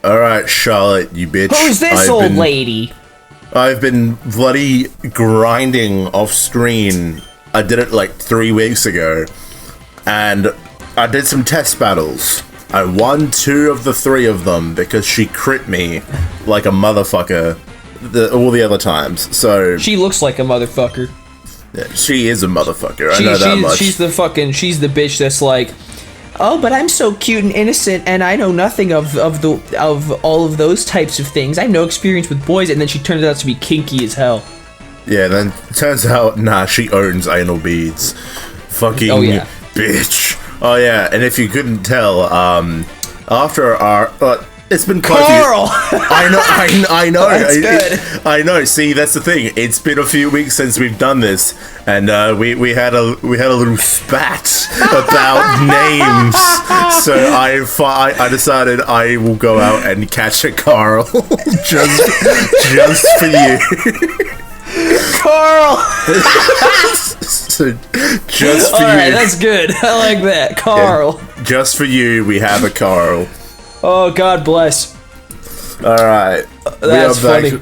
Alright, Charlotte, you bitch. Who's this old lady? I've been bloody grinding off screen. I did it like 3 weeks ago. And I did some test battles. I won 2 of the 3 of them because she crit me like a motherfucker all the other times. So she looks like a motherfucker. Yeah, she is a motherfucker. I know that much. She's the bitch that's like, oh, but I'm so cute and innocent, and I know nothing of all of those types of things. I have no experience with boys, and then she turns out to be kinky as hell. Yeah, then turns out, nah, she owns anal beads. Fucking bitch. Oh yeah, and if you couldn't tell, after our it's been quite Carl! I know. That's good. I know. See, that's the thing. It's been a few weeks since we've done this, and we had a little spat about names. So I decided I will go out and catch a Carl just for you. Carl! So just for you. Alright, that's good. I like that. Carl. Yeah, just for you, we have a Carl. Oh, God bless. Alright.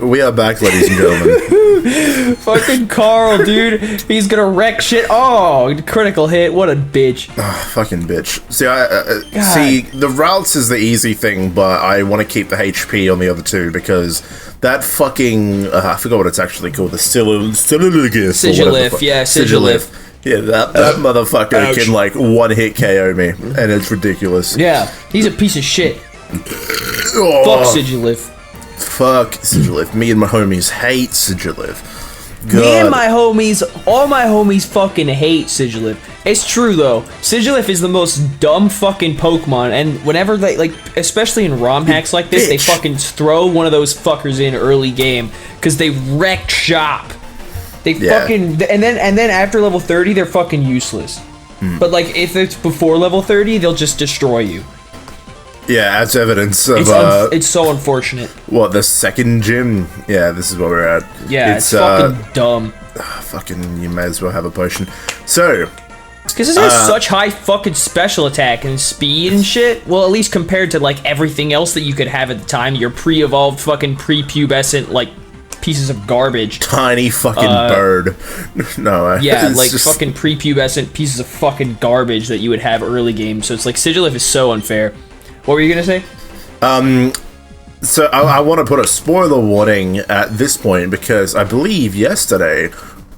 We are back, ladies and gentlemen. Fucking Carl, dude. He's gonna wreck shit. Oh, critical hit. What a bitch. Oh, fucking bitch. See, the routes is the easy thing, but I want to keep the HP on the other 2 because that fucking... I forgot what it's actually called. The Sigilif. Yeah, Sigilif. Yeah, that motherfucker can, like, one-hit KO me, and it's ridiculous. Yeah, he's a piece of shit. Oh, fuck Sigilif. Fuck Sigilif. Me and my homies hate Sigilif. God. Me and my homies, all my homies fucking hate Sigilif. It's true though. Sigilif is the most dumb fucking Pokemon, and whenever they, like, especially in ROM hacks like this, they fucking throw one of those fuckers in early game, because they wreck shop. They fucking, and then after level 30, they're fucking useless. But like, if it's before level 30, they'll just destroy you. Yeah, as evidence of it's so unfortunate. What, the second gym? Yeah, this is where we're at. Yeah, it's fucking dumb. Fucking, you may as well have a potion. So, because this has such high fucking special attack and speed and shit. Well, at least compared to like everything else that you could have at the time, your pre-evolved fucking pre-pubescent like pieces of garbage. Tiny fucking bird. No, yeah, like just... fucking pre-pubescent pieces of fucking garbage that you would have early game. So it's like Sigilif is so unfair. What were you gonna say? So I want to put a spoiler warning at this point because I believe yesterday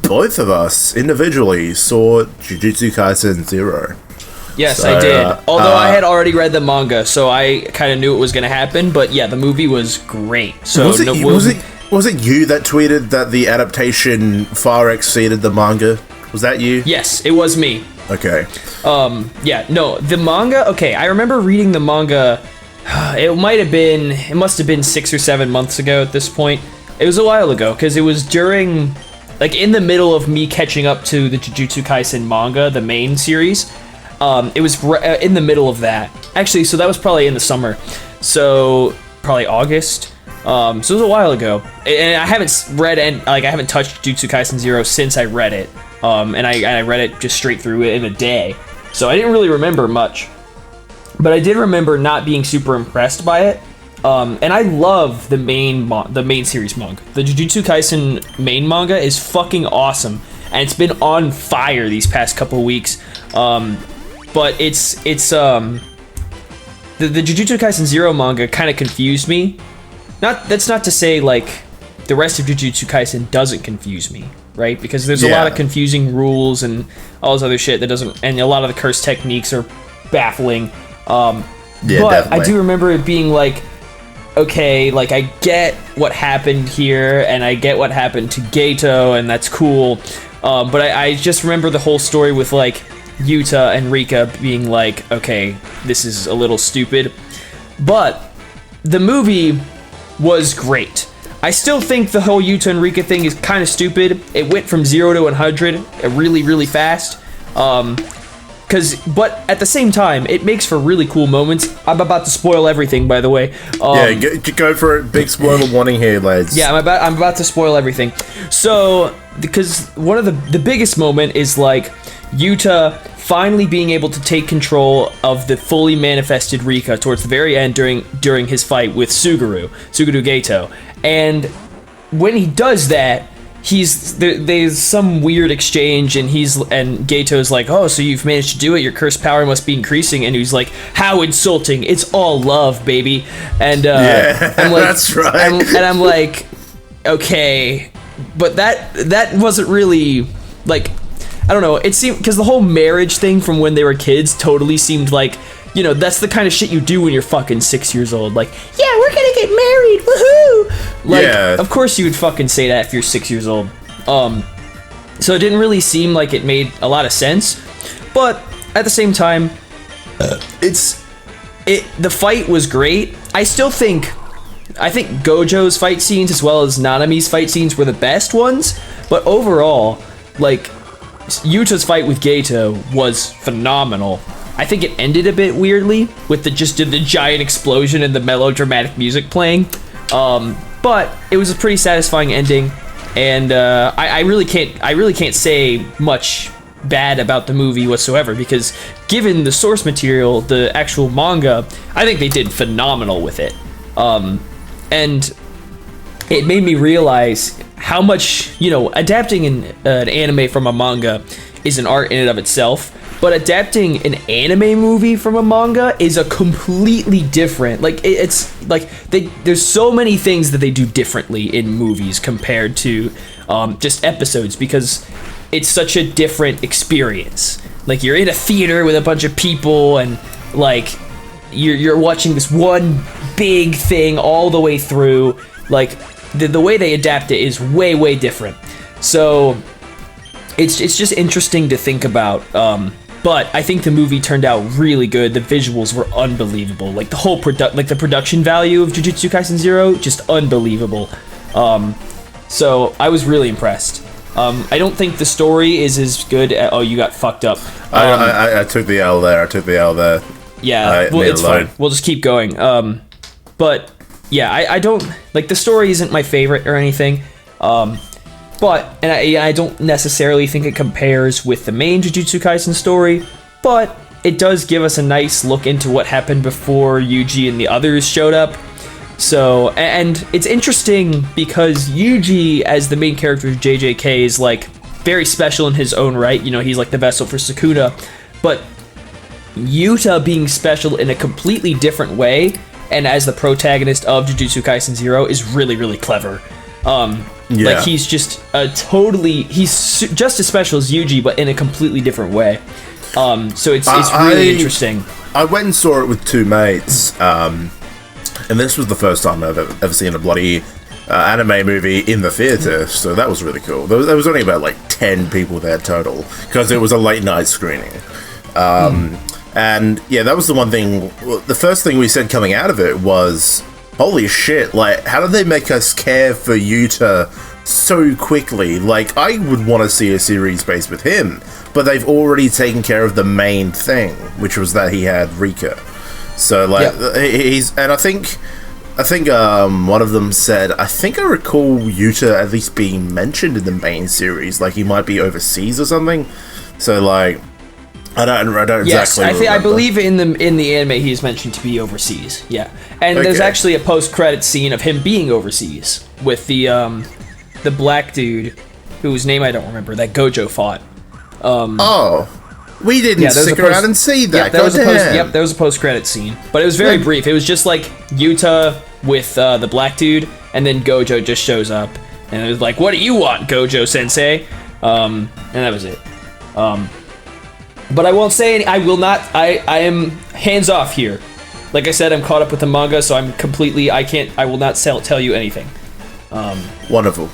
both of us individually saw Jujutsu Kaisen 0. Yes, so, I did. Although I had already read the manga, so I kind of knew it was gonna happen. But yeah, the movie was great. So was it you that tweeted that the adaptation far exceeded the manga? Was that you? Yes, it was me. Okay. Yeah, no, the manga, okay, I remember reading the manga, it must have been 6 or 7 months ago at this point. It was a while ago, because it was during, like, in the middle of me catching up to the Jujutsu Kaisen manga, the main series. It was in the middle of that. Actually, so that was probably in the summer. So, probably August. So it was a while ago. And I haven't read, I haven't touched Jujutsu Kaisen 0 since I read it. And I read it just straight through it in a day. So I didn't really remember much. But I did remember not being super impressed by it. And I love the main series manga. The Jujutsu Kaisen main manga is fucking awesome. And it's been on fire these past couple weeks. But it's the Jujutsu Kaisen 0 manga kind of confused me. That's not to say, like, the rest of Jujutsu Kaisen doesn't confuse me. Right, because there's a lot of confusing rules and all this other shit that doesn't, and a lot of the curse techniques are baffling. But definitely. I do remember it being like, okay, like I get what happened here, and I get what happened to Gato, and that's cool. But I just remember the whole story with like Yuta and Rika being like, okay, this is a little stupid. But the movie was great. I still think the whole Yuta and Rika thing is kind of stupid. It went from 0 to 100 really, really fast. But at the same time, it makes for really cool moments. I'm about to spoil everything, by the way. Yeah, go for it. Big spoiler warning here, lads. Yeah, I'm about to spoil everything. So, because one of the biggest moment is like Yuta finally being able to take control of the fully manifested Rika towards the very end during his fight with Suguru Gato. And when he does that, there's some weird exchange, and Gato's like, "Oh, so you've managed to do it, your cursed power must be increasing," and he's like, "How insulting, it's all love, baby." And I'm like, that's right. and I'm like, okay, but that wasn't really, like, I don't know, it seemed, because the whole marriage thing from when they were kids totally seemed like, you know, that's the kind of shit you do when you're fucking 6 years old. Like, yeah, we're gonna get married, woohoo! Like, yeah. Of course you would fucking say that if you're 6 years old. So it didn't really seem like it made a lot of sense. But at the same time, the fight was great. I think Gojo's fight scenes as well as Nanami's fight scenes were the best ones. But overall, like, Yuta's fight with Gato was phenomenal. I think it ended a bit weirdly with the giant explosion and the melodramatic music playing, but it was a pretty satisfying ending, and I really can't say much bad about the movie whatsoever, because given the source material, the actual manga, I think they did phenomenal with it, and it made me realize how much, you know, adapting an anime from a manga is an art in and of itself. But adapting an anime movie from a manga is a completely different, like, it's like there's so many things that they do differently in movies compared to just episodes, because it's such a different experience. Like, you're in a theater with a bunch of people, and like you're watching this one big thing all the way through. Like, the way they adapt it is way different. So it's just interesting to think about. But I think the movie turned out really good. The visuals were unbelievable. Like, the whole the production value of Jujutsu Kaisen 0, just unbelievable. So I was really impressed. I don't think the story is as good. Oh, you got fucked up. I took the L there. Yeah, well, it's fine. We'll just keep going. But yeah, I don't like, the story isn't my favorite or anything. But, and I don't necessarily think it compares with the main Jujutsu Kaisen story, but it does give us a nice look into what happened before Yuji and the others showed up. So, and it's interesting because Yuji, as the main character of JJK, is like very special in his own right. You know, he's like the vessel for Sukuna, but Yuta being special in a completely different way, and as the protagonist of Jujutsu Kaisen 0, is really clever. Yeah. Like, he's just he's just as special as Yuji, but in a completely different way. So it's really interesting. I went and saw it with two mates, and this was the first time I've ever seen a bloody anime movie in the theater, so that was really cool. There was only about like 10 people there total, because it was a late night screening. And yeah, that was the one thing. The first thing we said coming out of it was, holy shit, like, how did they make us care for Yuta so quickly? Like, I would want to see a series based with him, but they've already taken care of the main thing, which was that he had Rika. So, like, he's, and I think one of them said, I think I recall Yuta at least being mentioned in the main series, like he might be overseas or something. So, like, I don't exactly remember. I believe in the anime he's mentioned to be overseas. Yeah, and there's actually a post-credit scene of him being overseas with the black dude whose name I don't remember, that Gojo fought. We didn't stick around and see that. There was a post-credit scene, but it was very brief. It was just like Yuta with the black dude, and then Gojo just shows up, and it was like, "What do you want, Gojo-sensei?" And that was it. But I won't say any. I will not. I am hands off here. Like I said, I'm caught up with the manga, so I'm completely. I will not tell you anything. Wonderful.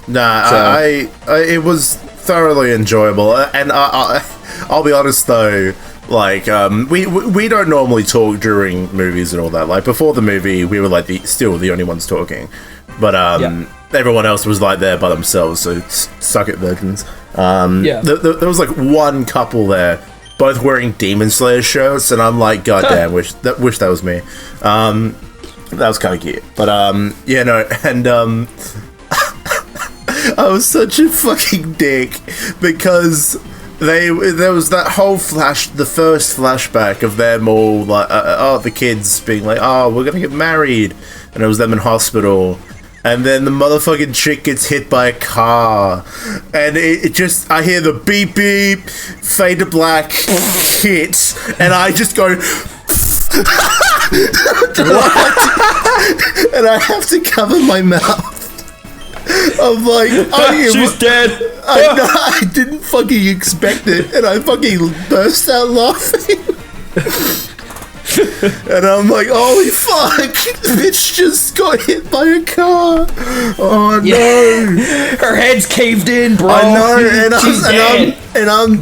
Nah, it was thoroughly enjoyable, and I'll be honest though. Like, we don't normally talk during movies and all that. Like, before the movie, we were like still the only ones talking, but everyone else was like there by themselves. So suck it, virgins. There was like one couple there, both wearing Demon Slayer shirts, and I'm like, God damn, wish that was me. That was kind of cute, but yeah, no, and I was such a fucking dick because there was that whole the first flashback of them all like, the kids being like, oh, we're gonna get married, and it was them in hospital, and then the motherfucking chick gets hit by a car, and it just, I hear the beep beep, fade to black, hit, and I just go, and I have to cover my mouth. I'm like, she's dead. I didn't fucking expect it, and I fucking burst out laughing. And I'm like, holy fuck, bitch just got hit by a car. Oh no. Her head's caved in, bro. I know, and I'm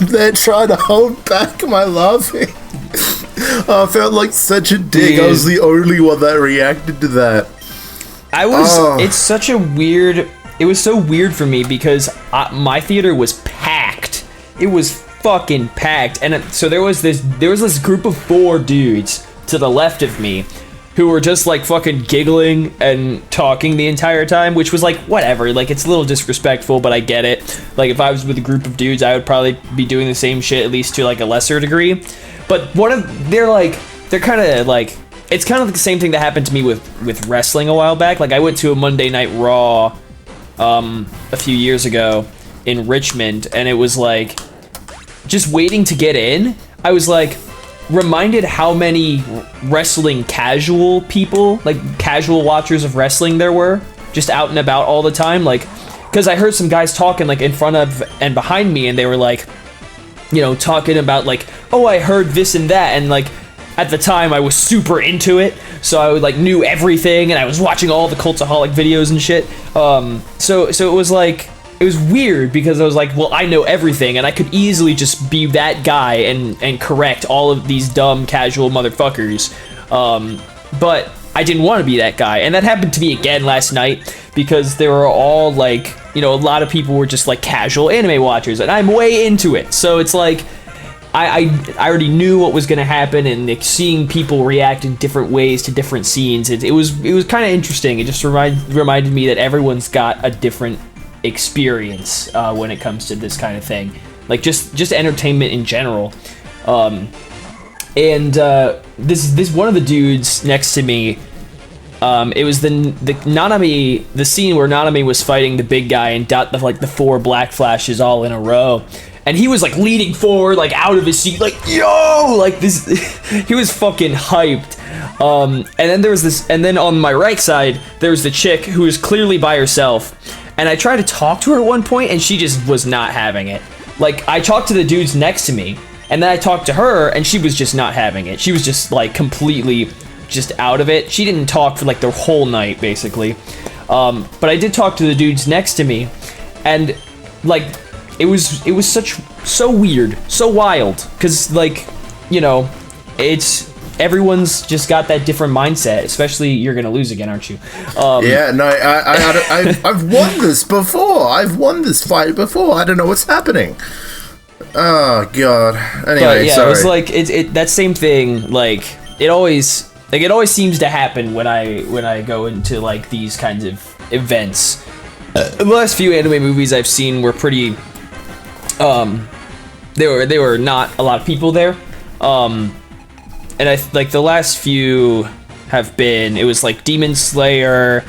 there trying to hold back my laughing. I felt like such a dick. I was the only one that reacted to that. It's such a weird, it was so weird for me because my theater was packed. It was fucking packed. And so there was this group of 4 dudes to the left of me who were just like fucking giggling and talking the entire time, which was like, whatever, like it's a little disrespectful, but I get it. Like if I was with a group of dudes, I would probably be doing the same shit, at least to like a lesser degree. But they're kind of like, it's kind of the same thing that happened to me with wrestling a while back. Like I went to a Monday Night Raw a few years ago in Richmond, and it was like just waiting to get in. I was like reminded how many wrestling casual people, like casual watchers of wrestling there were just out and about all the time. Like, because I heard some guys talking like in front of and behind me, and they were like, you know, talking about like, oh, I heard this and that, and like at the time I was super into it, so I would like knew everything, and I was watching all the Cultaholic videos and shit. So it was like, it was weird because I was like, well, I know everything, and I could easily just be that guy and correct all of these dumb casual motherfuckers. But I didn't want to be that guy, and that happened to me again last night because they were all like, you know, a lot of people were just like casual anime watchers, and I'm way into it. So it's like, I already knew what was gonna happen, and like, seeing people react in different ways to different scenes, it was kind of interesting. It just reminded me that everyone's got a different experience when it comes to this kind of thing, like just entertainment in general. This one of the dudes next to me, it was the Nanami, the scene where Nanami was fighting the big guy and got the 4 black flashes all in a row. And he was like leaning forward, like out of his seat, like, yo, like this, he was fucking hyped. And then there was this, and then on my right side, there was the chick who was clearly by herself. And I tried to talk to her at one point, and she just was not having it. Like, I talked to the dudes next to me, and then I talked to her, and she was just not having it. She was just like completely just out of it. She didn't talk for like the whole night, basically. But I did talk to the dudes next to me, and like, it was so weird, so wild, because like, you know, everyone's just got that different mindset. Especially, you're gonna lose again, aren't you? Yeah, no, I've won this before. I've won this fight before. I don't know what's happening. Oh god. Anyway, but yeah, sorry. it was like that same thing. Like it always seems to happen when I go into like these kinds of events. The last few anime movies I've seen were pretty. They were not a lot of people there. And I like the last few have been, it was like Demon Slayer,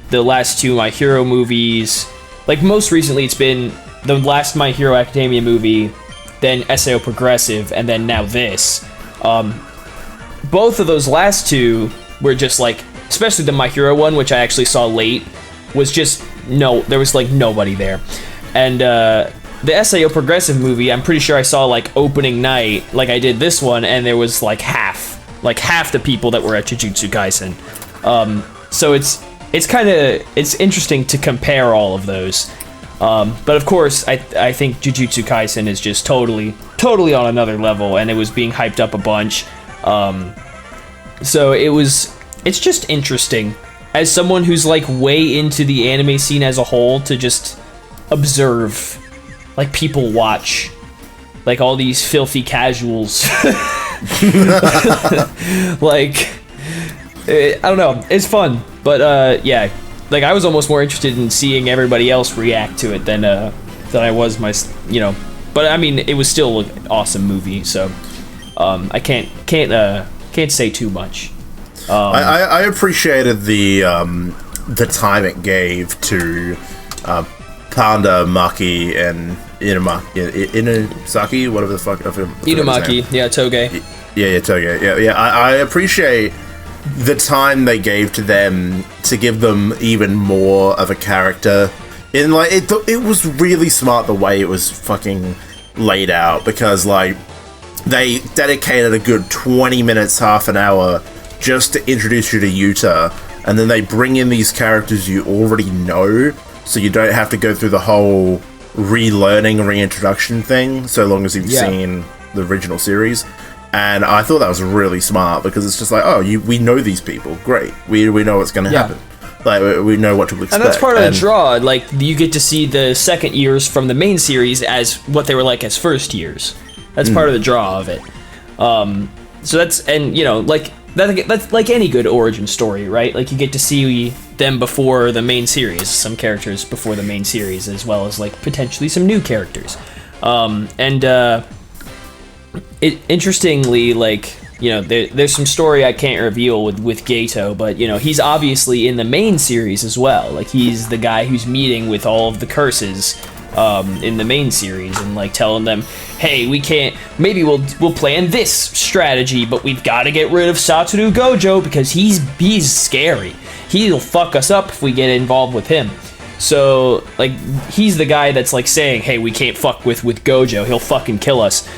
the last 2 My Hero movies. Like most recently it's been the last My Hero Academia movie, then SAO Progressive, and then now this. Both of those last 2 were just like, especially the My Hero one, which I actually saw late, was just there was like nobody there. And the SAO Progressive movie, I'm pretty sure I saw like opening night, like I did this one, and there was like half the people that were at Jujutsu Kaisen. So it's interesting to compare all of those. But of course, I think Jujutsu Kaisen is just totally on another level, and it was being hyped up a bunch. So it's just interesting as someone who's like way into the anime scene as a whole to just observe like people watch like all these filthy casuals. Like I don't know, it's fun, but yeah, like I was almost more interested in seeing everybody else react to it than I was But I mean, it was still an awesome movie, so I can't say too much. I appreciated the time it gave to Panda, Maki, and Inuzaki, whatever the fuck. Inumaki, yeah, Toge. Yeah, Toge. Yeah. I appreciate the time they gave to them to give them even more of a character. And like it was really smart the way it was fucking laid out, because like they dedicated a good 20 minutes, half an hour just to introduce you to Yuta, and then they bring in these characters you already know, so you don't have to go through the whole relearning, reintroduction thing, so long as you've seen the original series. And I thought that was really smart, because it's just like, we know these people, great, we know what's going to happen. Like, we know what to expect. And that's part of the draw. Like, you get to see the second years from the main series as what they were like as first years. That's part of the draw of it. So that's, and you know, like that's like any good origin story, right? Like, you get to see them before the main series, some characters before the main series, as well as like potentially some new characters. Interestingly, like, you know, there's some story I can't reveal with Gato, but, you know, he's obviously in the main series as well. Like, he's the guy who's meeting with all of the curses in the main series and, like, telling them, hey, we can't, maybe we'll plan this strategy, but we've got to get rid of Satoru Gojo because he's scary. He'll fuck us up if we get involved with him. So, like, he's the guy that's, like, saying, hey, we can't fuck with Gojo. He'll fucking kill us.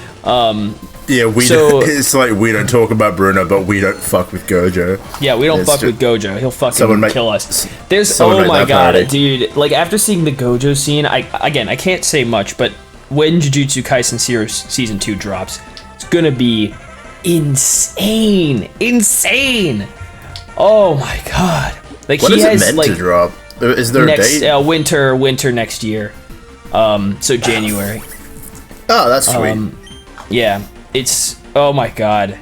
It's like, we don't talk about Bruno, but we don't fuck with Gojo. Yeah, we don't fuck with Gojo. He'll fucking kill us. There's, oh my god, dude. Like, after seeing the Gojo scene, I can't say much, but when Jujutsu Kaisen Season 2 drops, it's gonna be insane. Insane! Oh my god. Like, when is it meant to drop? Is there a date? Winter next year. So January. Oh, that's sweet. Yeah, it's, oh my god,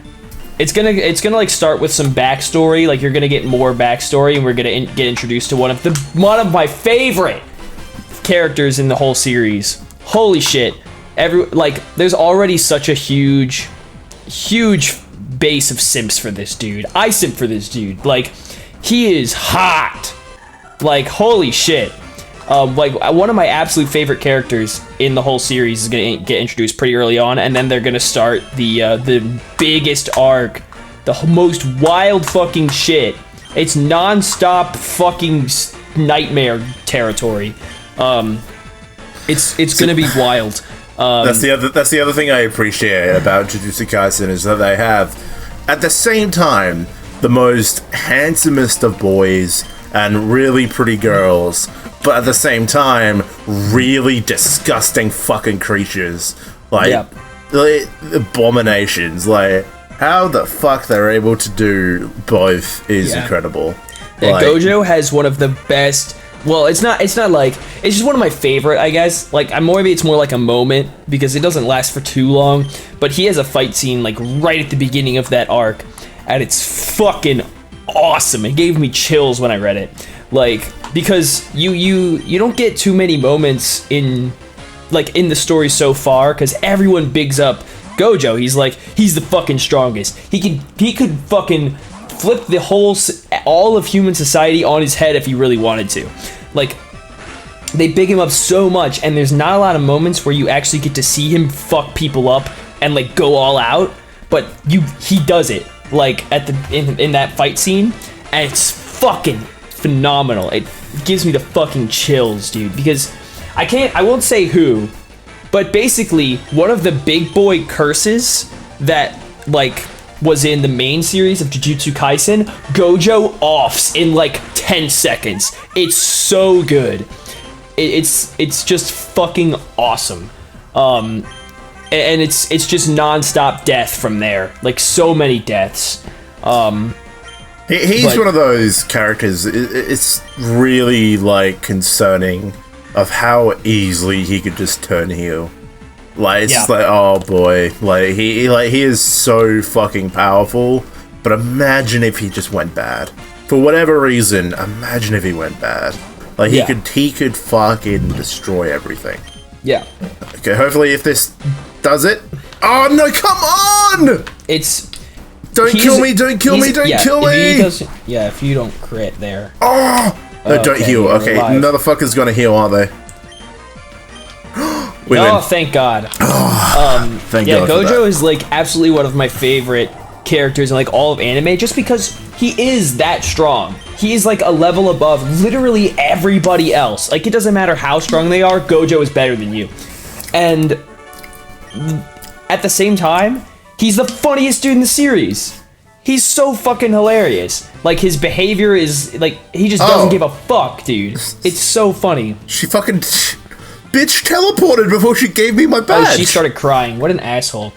it's gonna like start with some backstory. Like, you're gonna get more backstory, and we're gonna get introduced to one of my favorite characters in the whole series. Holy shit! There's already such a huge base of simps for this dude. I simp for this dude. Like, he is hot. Like, holy shit. Like, one of my absolute favorite characters in the whole series is gonna get introduced pretty early on, and then they're gonna start the biggest arc, the most wild fucking shit. It's non-stop fucking nightmare territory. It's gonna be wild. That's the other thing I appreciate about Jujutsu Kaisen, is that they have, at the same time, the most handsomest of boys and really pretty girls, but at the same time, really disgusting fucking creatures. Like abominations. Like, how the fuck they're able to do both is incredible. Yeah, like, Gojo has one of the best. Well, it's not like, it's just one of my favorite, I guess. Like, maybe it's more like a moment, because it doesn't last for too long. But he has a fight scene, like, right at the beginning of that arc, and it's fucking awesome. It gave me chills when I read it. Like, because you don't get too many moments in the story so far, because everyone bigs up Gojo. He's the fucking strongest. He could fucking flip all of human society on his head if he really wanted to. Like, they big him up so much, and there's not a lot of moments where you actually get to see him fuck people up and, like, go all out, but he does it, like, in that fight scene, and it's fucking phenomenal. It gives me the fucking chills, dude, because I won't say who, but basically one of the big boy curses that, like, was in the main series of Jujutsu Kaisen, Gojo offs in like 10 seconds. It's so good. It's just fucking awesome. And it's just non-stop death from there. Like, so many deaths. He's one of those characters. It's really, like, concerning of how easily he could just turn heel. Like, it's just like, oh boy, like he is so fucking powerful. But imagine if he just went bad for whatever reason. Imagine if he went bad. Like, he could fucking destroy everything. Yeah. Okay, hopefully if this does it. Oh no, come on! It's... Don't kill me, don't kill me, don't kill me! If you don't crit there. Oh! No, don't heal. Okay, motherfuckers gonna heal, aren't they? Oh, thank God. Thank God Gojo is like absolutely one of my favorite characters in like all of anime, just because he is that strong. He is like a level above literally everybody else. Like, it doesn't matter how strong they are, Gojo is better than you. And at the same time, he's the funniest dude in the series. He's so fucking hilarious. Like, his behavior is like, he just doesn't give a fuck, dude. It's so funny. She fucking bitch teleported before she gave me my badge. Oh, she started crying. What an asshole.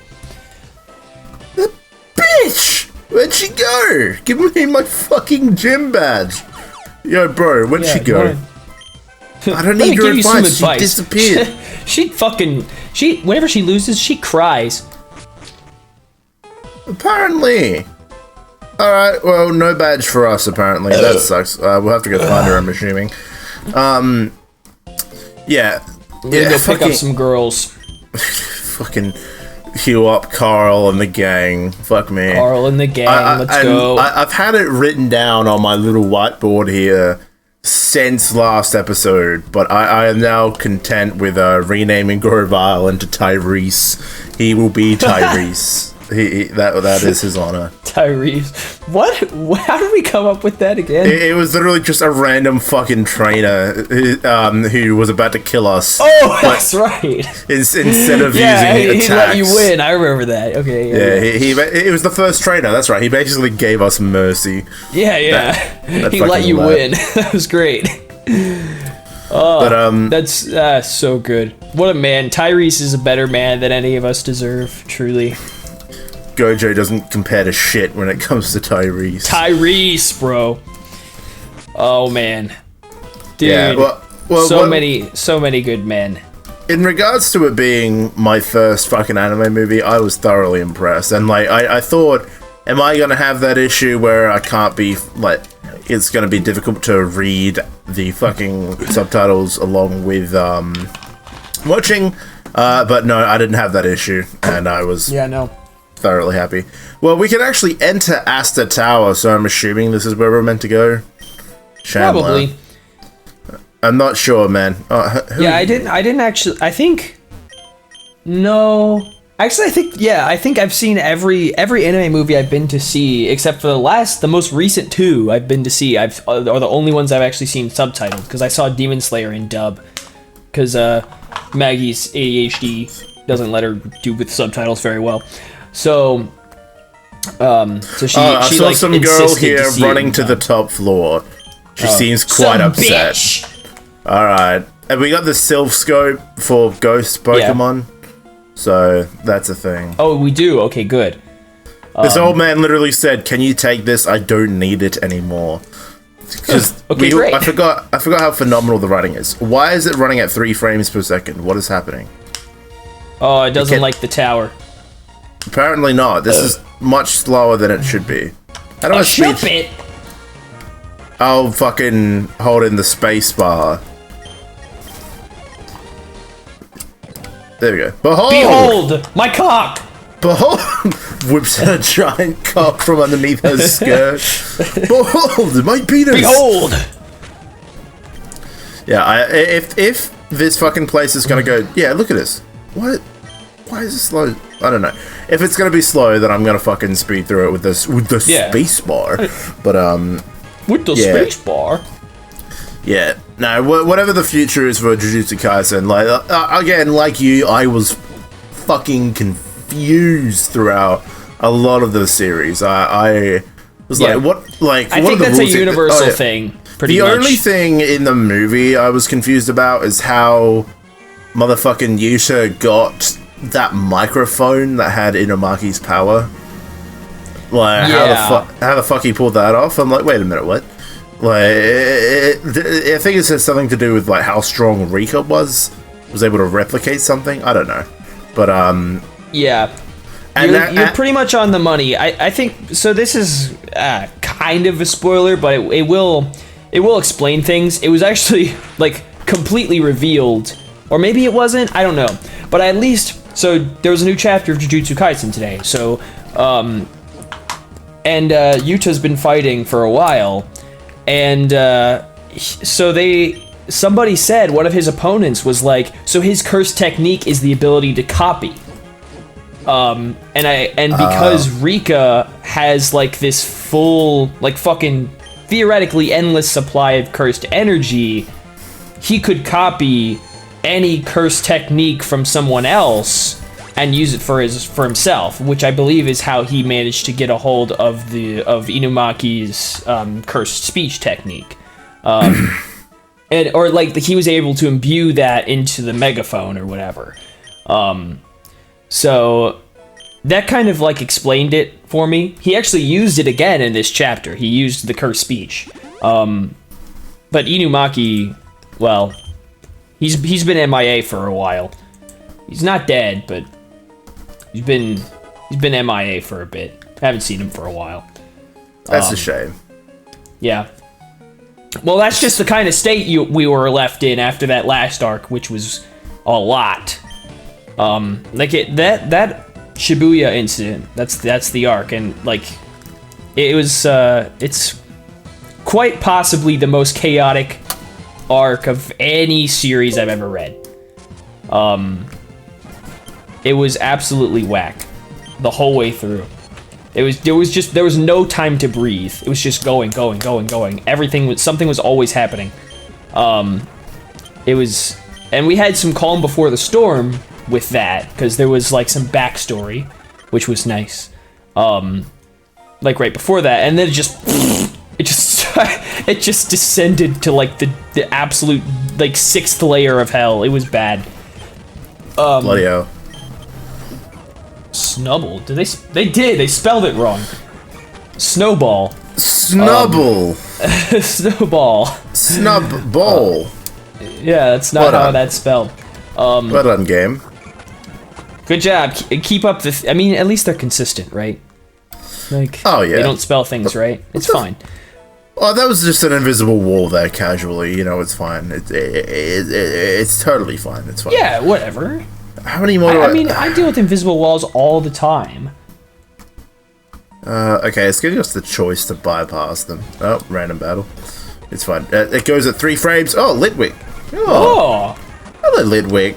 The bitch! Where'd she go? Give me my fucking gym badge. Yo, bro, where'd she go? I don't need your advice. She disappeared. Whenever she loses, she cries. Apparently. Alright, well, no badge for us, apparently. That sucks. We'll have to go find her, I'm assuming. Yeah. We're gonna go pick up some girls. Fucking heal up Carl and the gang. Fuck me. Carl and the gang, let's go. I've had it written down on my little whiteboard here since last episode, but I am now content with renaming Grovile into Tyrese. He will be Tyrese. That is his honor. Tyrese. What? How did we come up with that again? It was literally just a random fucking trainer who was about to kill us. Oh, that's right. Instead of using attacks. He let you win. I remember that. Okay. Yeah, he was the first trainer. That's right. He basically gave us mercy. Yeah. He let you win. That was great. Oh, but, that's so good. What a man. Tyrese is a better man than any of us deserve, truly. Gojo doesn't compare to shit when it comes to Tyrese. Tyrese, bro. Oh, man. Dude. Yeah, so many good men. In regards to it being my first fucking anime movie, I was thoroughly impressed. And, like, I thought, am I going to have that issue where I can't be, like, it's going to be difficult to read the fucking subtitles along with, watching? But no, I didn't have that issue. And I was... Yeah, no. Thoroughly happy. Well, we can actually enter Asta Tower, so I'm assuming this is where we're meant to go. Chandler. Probably. I'm not sure, man. Yeah, I didn't actually. I think. No. Actually, I think I've seen every anime movie I've been to see, except for the most recent two I've been to see. Are the only ones I've actually seen subtitled, because I saw Demon Slayer in dub, because Maggie's ADHD doesn't let her do with subtitles very well. So she I saw like some girl here running to the top floor. She seems quite upset. Alright. And we got the Sylph Scope for ghost Pokemon. Yeah. So that's a thing. Oh, we do? Okay, good. This old man literally said, "Can you take this? I don't need it anymore." Because great. I forgot how phenomenal the writing is. Why is it running at 3 frames per second? What is happening? Oh, it doesn't like the tower. Apparently not. This is much slower than it should be. How do I ship it? I'll fucking hold in the space bar. There we go. Behold my cock! Behold! Whips a giant cock from underneath her skirt. Behold my penis! Behold! Yeah, if this fucking place is gonna go, yeah, look at this. What? Why is it slow? I don't know. If it's gonna be slow, then I'm gonna fucking speed through it with the space bar. But with the space bar. Yeah. No. Whatever the future is for Jujutsu Kaisen, like again, like you, I was fucking confused throughout a lot of the series. I was like, what? Like, I think that's a universal thing. Pretty much. The only thing in the movie I was confused about is how motherfucking Yuta got that microphone that had Inumaki's power. Like, how the fuck he pulled that off? I'm like, wait a minute, what? Like, I think it has something to do with like how strong Rika was able to replicate something. I don't know, but yeah, and you're pretty much on the money. I think so. This is kind of a spoiler, but it will explain things. It was actually like completely revealed Or maybe it wasn't, I don't know. But at least, so there was a new chapter of Jujutsu Kaisen today, so, and Yuta's been fighting for a while, and so somebody said one of his opponents was like, so his curse technique is the ability to copy. And because Rika has like this full, like fucking theoretically endless supply of cursed energy, he could copy any cursed technique from someone else and use it for himself, which I believe is how he managed to get a hold of Inumaki's cursed speech technique. Or like he was able to imbue that into the megaphone or whatever. So that kind of like explained it for me. He actually used it again in this chapter. He used the cursed speech. But Inumaki, well, he's been MIA for a while. He's not dead, but he's been MIA for a bit. Haven't seen him for a while. That's a shame. Yeah. Well, that's just the kind of state we were left in after that last arc, which was a lot. Like that Shibuya incident. That's the arc, and like it was. It's quite possibly the most chaotic arc of any series I've ever read. It was absolutely whack the whole way through. There was no time to breathe. It was just going. Something was always happening. It was, and we had some calm before the storm with that, because there was like some backstory, which was nice. Like right before that, and then it just descended to like the absolute like 6th layer of hell. It was bad. Bloody hell. Snubble? They spelled it wrong. Snowball. Snubble. Snowball. Snubball. Yeah, that's not how that's spelled. Well done, game. Good job. Keep up the. I mean, at least they're consistent, right? Like, oh yeah, they don't spell things right. It's fine. Oh, that was just an invisible wall there, casually. You know, it's fine. It's totally fine. It's fine. Yeah, whatever. How many more? I mean, I deal with invisible walls all the time. Okay, it's giving us the choice to bypass them. Oh, random battle. It's fine. It goes at 3 frames. Oh, Litwick. Oh. Hello, Litwick.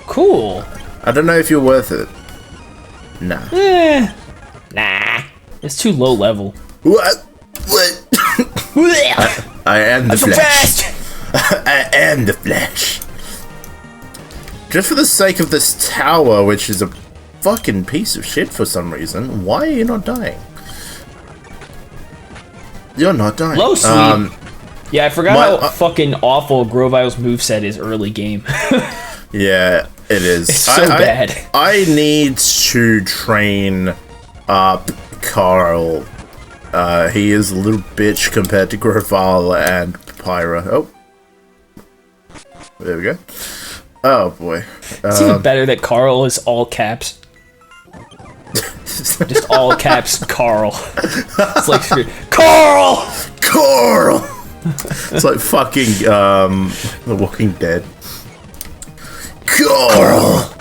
Cool. I don't know if you're worth it. Nah. Nah. It's too low level. What? I am the Flash. I am the Flash. Just for the sake of this tower, which is a fucking piece of shit for some reason, why are you not dying? You're not dying. Low sweep. Yeah, I forgot how fucking awful Grovile's moveset is early game. Yeah, it is. It's so bad. I need to train up Carl. He is a little bitch compared to Grovile and Pyra. Oh. There we go. Oh boy. It's even better that Carl is all caps. Just all caps Carl. It's like Carl! Carl! It's like fucking The Walking Dead. Carl!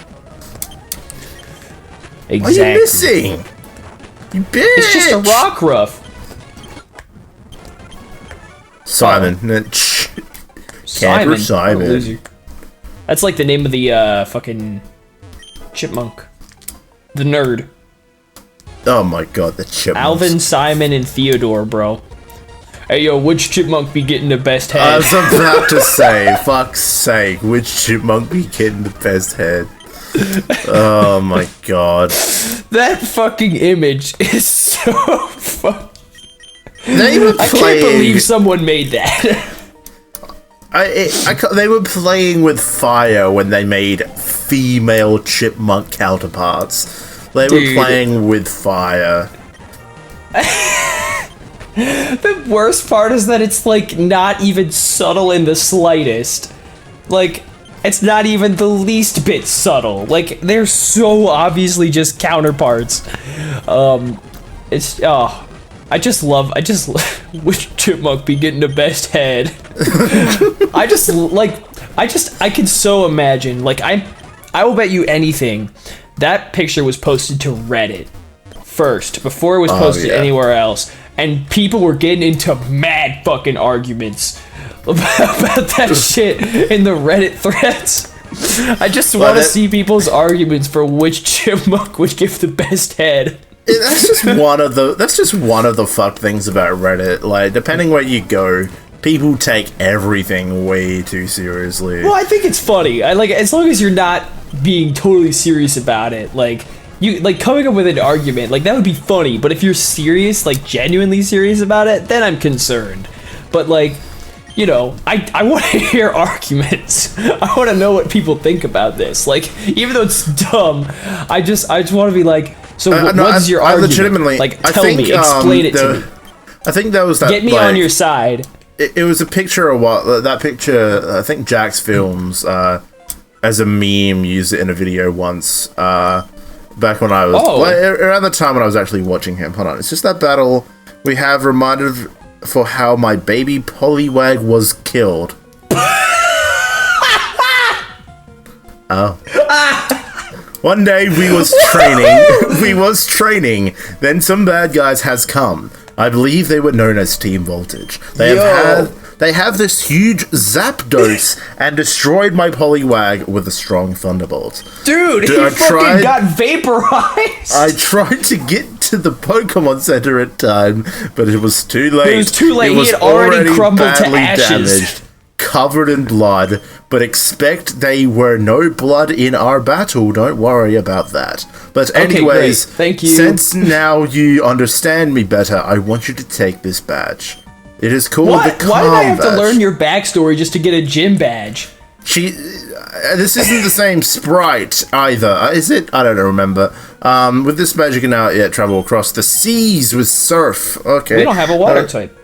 Exactly. What are you missing? You bitch! It's just a rock ruff. Simon. Simon. That's like the name of the fucking chipmunk. The nerd. Oh my god, the chipmunk. Alvin, Simon, and Theodore, bro. Hey yo, which chipmunk be getting the best head? I was about to say, fuck's sake, which chipmunk be getting the best head? Oh my god. That fucking image is so fucking... They were playing... I can't believe someone made that. They were playing with fire when they made female chipmunk counterparts. They were playing with fire. The worst part is that it's like not even subtle in the slightest. Like, it's not even the least bit subtle. Like, they're so obviously just counterparts. I just which chipmunk be getting the best head. I just like I can so imagine, like, I will bet you anything, that picture was posted to Reddit first, before it was posted anywhere else, and people were getting into mad fucking arguments about that shit in the Reddit threads. I just want to see people's arguments for which chipmunk would give the best head. That's just one of the fucked things about Reddit. Like, depending where you go, people take everything way too seriously. Well, I think it's funny. I like, as long as you're not being totally serious about it. Like, you like coming up with an argument, like, that would be funny. But if you're serious, like genuinely serious about it, then I'm concerned. But like, you know, I want to hear arguments. I want to know what people think about this. Like, even though it's dumb, I just want to be like, so what's your argument? Legitimately, like, tell me, explain it to me. I think that was that. Get me on your side. It was a picture of that picture. I think Jax Films, as a meme, used it in a video once. Back when I was around the time when I was actually watching him. Hold on, it's just that battle we have reminded for how my baby Poliwag was killed. One day we was training, then some bad guys has come. I believe they were known as Team Voltage. They have this huge Zapdos and destroyed my Poliwag with a strong Thunderbolt. Dude, he fucking got vaporized! I tried to get to the Pokemon Center in time, but it was too late. It was too late. He had already crumbled to ashes. Damaged, covered in blood, but expect there were no blood in our battle. Don't worry about that. But anyways, thank you. Since now you understand me better, I want you to take this badge. It is called the Calm Why did I have badge. to learn your backstory just to get a gym badge? This isn't the same sprite either, is it? I don't remember. With this badge, you can now travel across the seas with surf. Okay. We don't have a water type.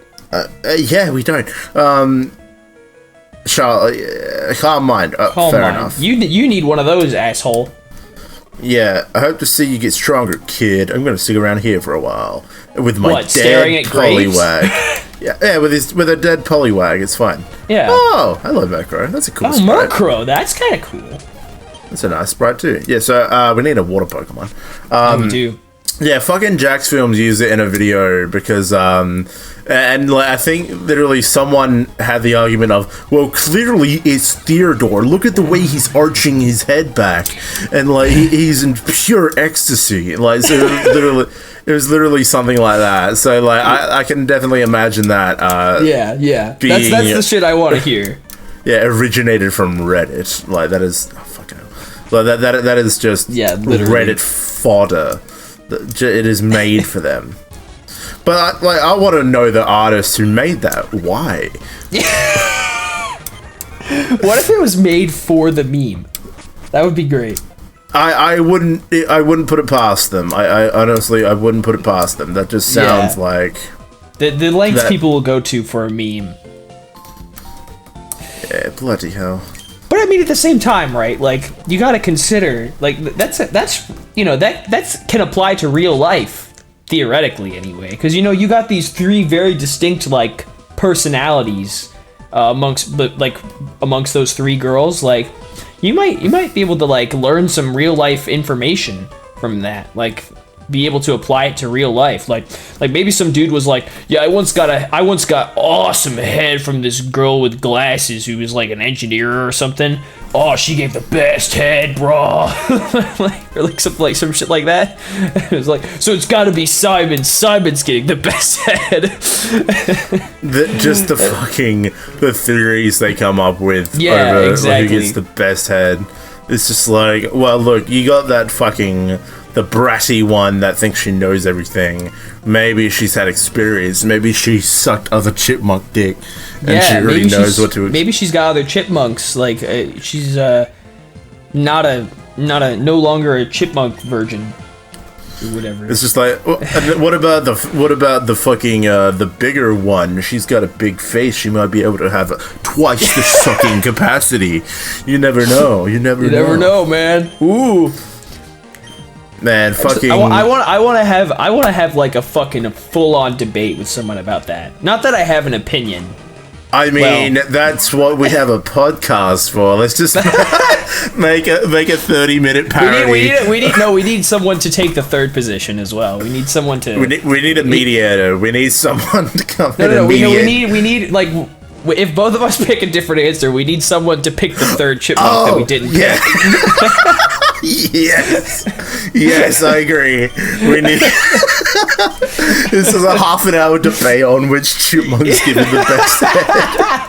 Yeah, we don't. Calm mind. Fair enough. You need one of those, asshole. Yeah, I hope to see you get stronger, kid. I'm going to stick around here for a while with my dead Poliwag. yeah, with a dead Poliwag, it's fine. Yeah. Oh, hello, Murkrow. That's a cool sprite. Murkrow, that's kind of cool. That's a nice sprite too. Yeah, so we need a water Pokemon. We do. Yeah, fucking Jax Films used it in a video because, and like, I think literally someone had the argument of, well, clearly it's Theodore. Look at the way he's arching his head back, and like he's in pure ecstasy. Like, so it was literally something like that. So like, I can definitely imagine that. Yeah. That's the shit I want to hear. Yeah, originated from Reddit. Like that is fucking. Like that is just Reddit fodder. It is made for them. But I want to know the artist who made that. Why? What if it was made for the meme? That would be great. I wouldn't put it past them. I honestly wouldn't put it past them. That just sounds like the lengths people will go to for a meme. Yeah, bloody hell. But I mean, at the same time, right? Like, you gotta consider, like, that's you know, that can apply to real life, theoretically, anyway. Because, you know, you got these three very distinct, like, personalities amongst those three girls. Like, you might be able to, like, learn some real life information from that. Like, be able to apply it to real life. Like maybe some dude was like, yeah, I once got awesome head from this girl with glasses who was like an engineer or something. Oh, she gave the best head, bro. or some shit like that. It was like, so it's got to be Simon. Simon's getting the best head. The theories they come up with over who gets the best head. It's just like, well, look, you got that fucking the bratty one that thinks she knows everything. Maybe she's had experience. Maybe she sucked other chipmunk dick, and she already knows what to. Maybe she's got other chipmunks. Like she's no longer a chipmunk virgin, or whatever. It's just like, what about the fucking the bigger one? She's got a big face. She might be able to have twice the sucking capacity. You never know. You never know, man. Ooh. Man, fucking. I want to have like a fucking full-on debate with someone about that. Not that I have an opinion, I mean, that's what we have a podcast for. Let's just make a 30-minute parody. We need someone to take the third position as well. We need someone to. We need a mediator. We need someone to come in and mediate. We need like, if both of us pick a different answer, we need someone to pick the third chipmunk that we didn't pick. Yes, I agree. We need. This is a half an hour debate on which chipmunk's given the best head.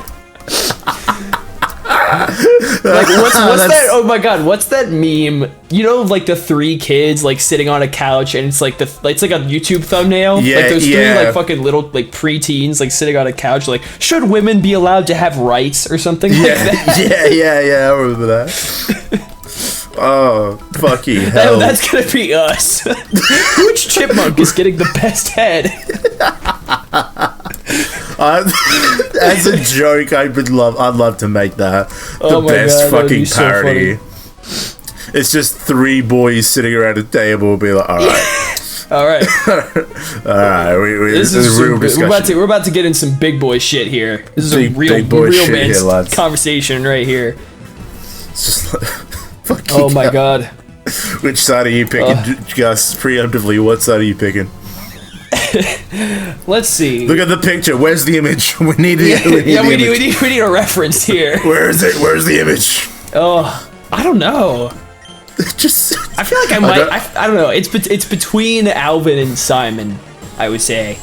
Like what's that? Oh my god, what's that meme? You know, like the three kids like sitting on a couch, and it's like it's like a YouTube thumbnail. Yeah, like those three like fucking little like preteens like sitting on a couch. Like, should women be allowed to have rights or something like that? Yeah. I remember that. Oh, fucking hell. That's gonna be us. Which chipmunk is getting the best head? As a joke, I'd love to make that the best fucking parody. So it's just three boys sitting around a table, be like, all right. All right. This is real discussion. We're about to get in some big boy shit here. This is a real man's conversation right here. It's just like, oh my god. Which side are you picking, Gus? Preemptively, what side are you picking? Let's see. Look at the picture. Where's the image? We need a reference here. Where is it? Where's the image? Oh, I don't know. I feel like I might. I don't know. It's between Alvin and Simon, I would say.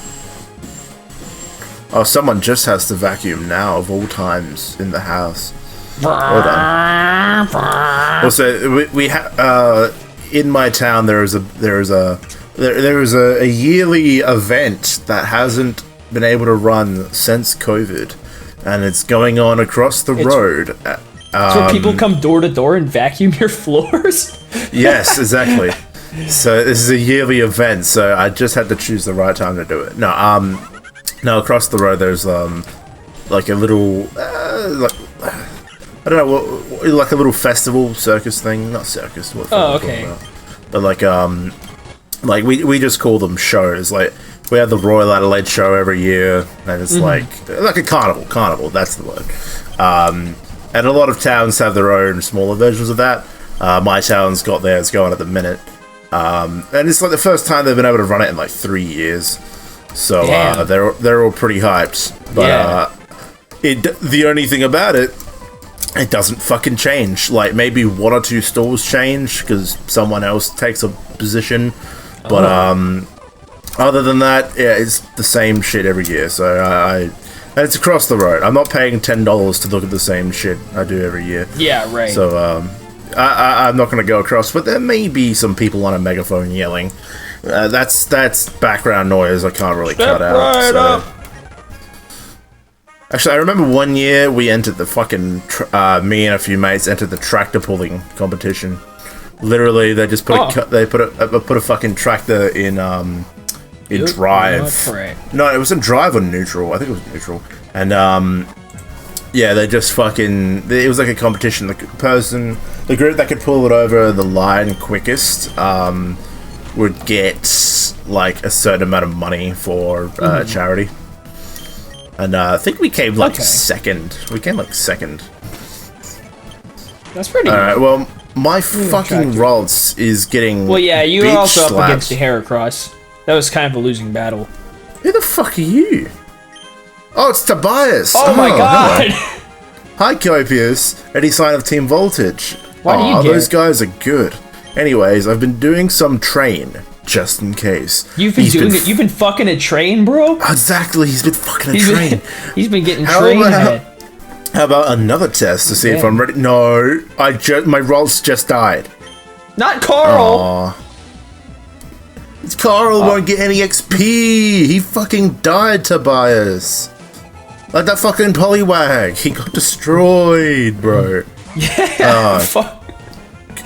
Oh, someone just has to vacuum now of all times in the house. Hold on. Also, we have in my town there is a yearly event that hasn't been able to run since COVID, and it's going on across the road. So people come door to door and vacuum your floors? Yes, exactly. So this is a yearly event, so I just had to choose the right time to do it. No, across the road there's like a little I don't know, like a little festival circus thing. Not circus. What okay. But like we just call them shows. Like we have the Royal Adelaide show every year, and it's like a carnival. Carnival, that's the word. And a lot of towns have their own smaller versions of that. My town's got theirs going at the minute, and it's like the first time they've been able to run it in like 3 years. So they're all pretty hyped. But the only thing about it doesn't fucking change. Like maybe one or two stores change because someone else takes a position, but other than that, it's the same shit every year. So and it's across the road. I'm not paying $10 to look at the same shit I do every year. Yeah, right. So I'm not going to go across, but there may be some people on a megaphone yelling. That's background noise I can't really cut out. So. Actually, I remember one year we entered the fucking me and a few mates entered the tractor pulling competition. Literally, they just put a fucking tractor in drive. No, it was in drive or neutral. I think it was neutral. And they just fucking. It was like a competition. The group that could pull it over the line quickest would get like a certain amount of money for charity. And I think we came second. We came like second. That's pretty. All right. Well, my fucking Rolls is getting. Well, yeah, you were also slapped. up against the Heracross. That was kind of a losing battle. Who the fuck are you? Oh, it's Tobias. Oh my god. Hello. Hi, Copius. Any sign of Team Voltage? Why do you care? Those guys are good. Anyways, I've been doing some train. Just in case. You've been fucking a train, bro? Exactly, he's been fucking a train. He's been getting train head. How about another test to see if I'm ready? No, my Rolls just died. Not Carl. It's Carl won't get any XP. He fucking died, Tobias. Like that fucking Poliwag. He got destroyed, bro. Yeah. Fuck.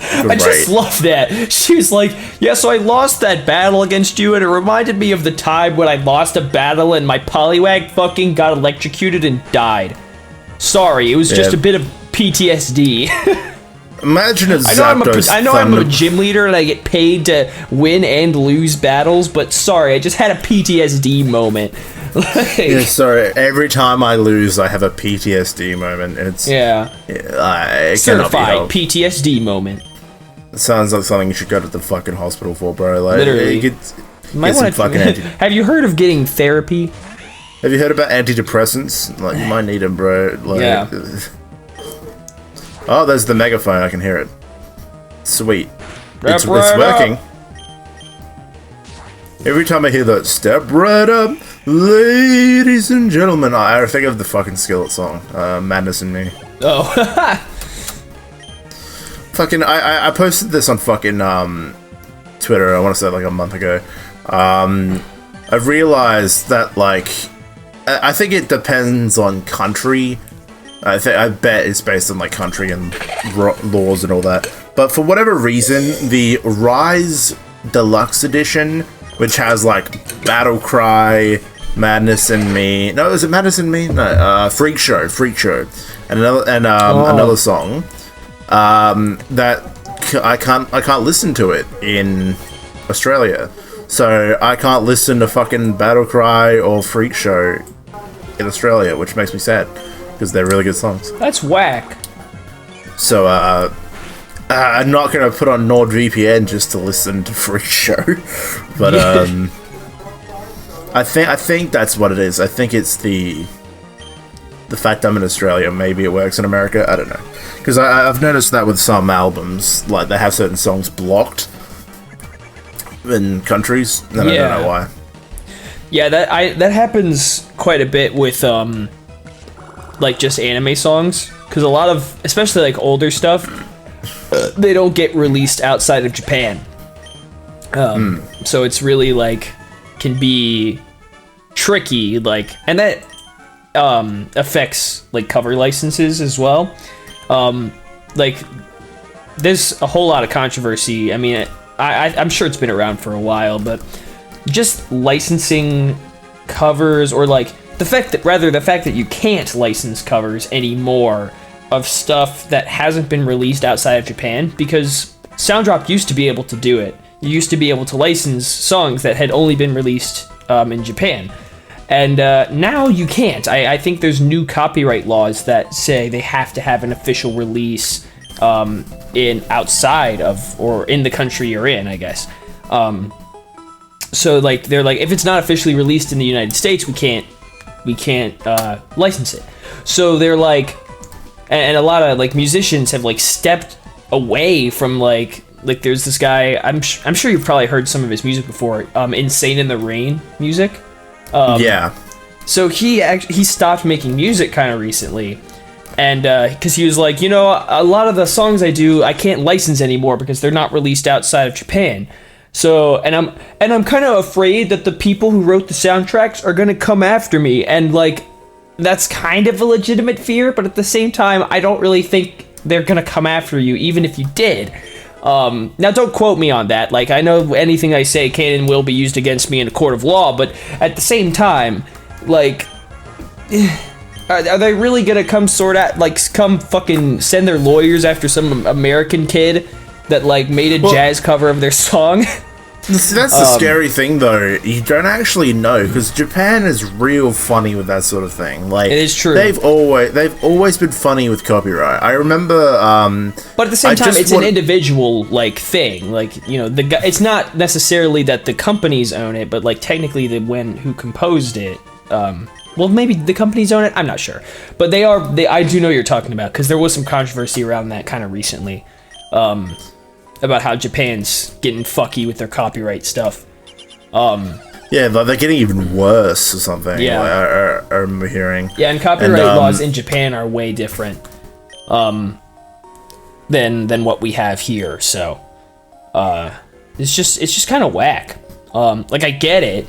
I just love that. She was like, yeah, so I lost that battle against you, and it reminded me of the time when I lost a battle and my Poliwag fucking got electrocuted and died. Sorry, it was just a bit of PTSD. Imagine if Zapdos I know I'm a gym leader and I get paid to win and lose battles, but sorry, I just had a PTSD moment. Yeah, sorry. Every time I lose, I have a PTSD moment. It's it certified PTSD moment. It sounds like something you should go to the fucking hospital for, bro. Like, literally. Get some fucking Have you heard of getting therapy? Have you heard about antidepressants? Like, you might need them, bro. Like, yeah. Oh, there's the megaphone. I can hear it. Sweet. It's working. Every time I hear that, step right up, ladies and gentlemen, I think of the fucking Skillet song, Madness in Me. Oh. Fucking, I posted this on fucking, Twitter, I want to say like a month ago. I've realized that, like, I think it depends on country. I bet it's based on, like, country and laws and all that. But for whatever reason, the Rise Deluxe Edition, which has like Battle Cry, Madness in Me. No, is it Madness in Me? No, Freak Show, and another song that I can't listen to it in Australia, so I can't listen to fucking Battle Cry or Freak Show in Australia, which makes me sad because they're really good songs. That's whack. So I'm not gonna put on NordVPN just to listen to Freak Show, but I think that's what it is. I think it's the fact I'm in Australia. Maybe it works in America. I don't know, because I've noticed that with some albums, like they have certain songs blocked in countries, and I don't know why. Yeah, that happens quite a bit with like just anime songs, because a lot of, especially like older stuff, they don't get released outside of Japan. So it's really like can be tricky, like, and that affects like cover licenses as well. Like there's a whole lot of controversy. I mean, I'm sure it's been around for a while, but just licensing covers, or like the fact that you can't license covers anymore of stuff that hasn't been released outside of Japan, because Soundrop used to be able to do it. You used to be able to license songs that had only been released in Japan. And now you can't. I think there's new copyright laws that say they have to have an official release in outside of, or in the country you're in, I guess. So like they're like, if it's not officially released in the United States, we can't license it. So they're like, and a lot of like musicians have like stepped away from like there's this guy, I'm sure you've probably heard some of his music before, Insane in the Rain music. Yeah. So he stopped making music kind of recently, and because he was like, you know, a lot of the songs I do, I can't license anymore because they're not released outside of Japan. So, and I'm kind of afraid that the people who wrote the soundtracks are gonna come after me, and like that's kind of a legitimate fear, but at the same time, I don't really think they're gonna come after you, even if you did. Now, don't quote me on that. Like, I know anything I say can and will be used against me in a court of law, but at the same time, like, are they really gonna come come fucking send their lawyers after some American kid that like made a jazz cover of their song? See, that's the scary thing, though. You don't actually know, because Japan is real funny with that sort of thing. Like, it is true. They've always been funny with copyright. I remember. But at the same time, it's an individual like thing. Like, you know, it's not necessarily that the companies own it, but like technically who composed it. Well, maybe the companies own it. I'm not sure, but I do know what you're talking about, because there was some controversy around that kind of recently. About how Japan's getting fucky with their copyright stuff. Yeah, they're getting even worse or something. Yeah. Like, I remember hearing. Yeah, and copyright laws in Japan are way different than what we have here. So it's just kind of whack. Like, I get it,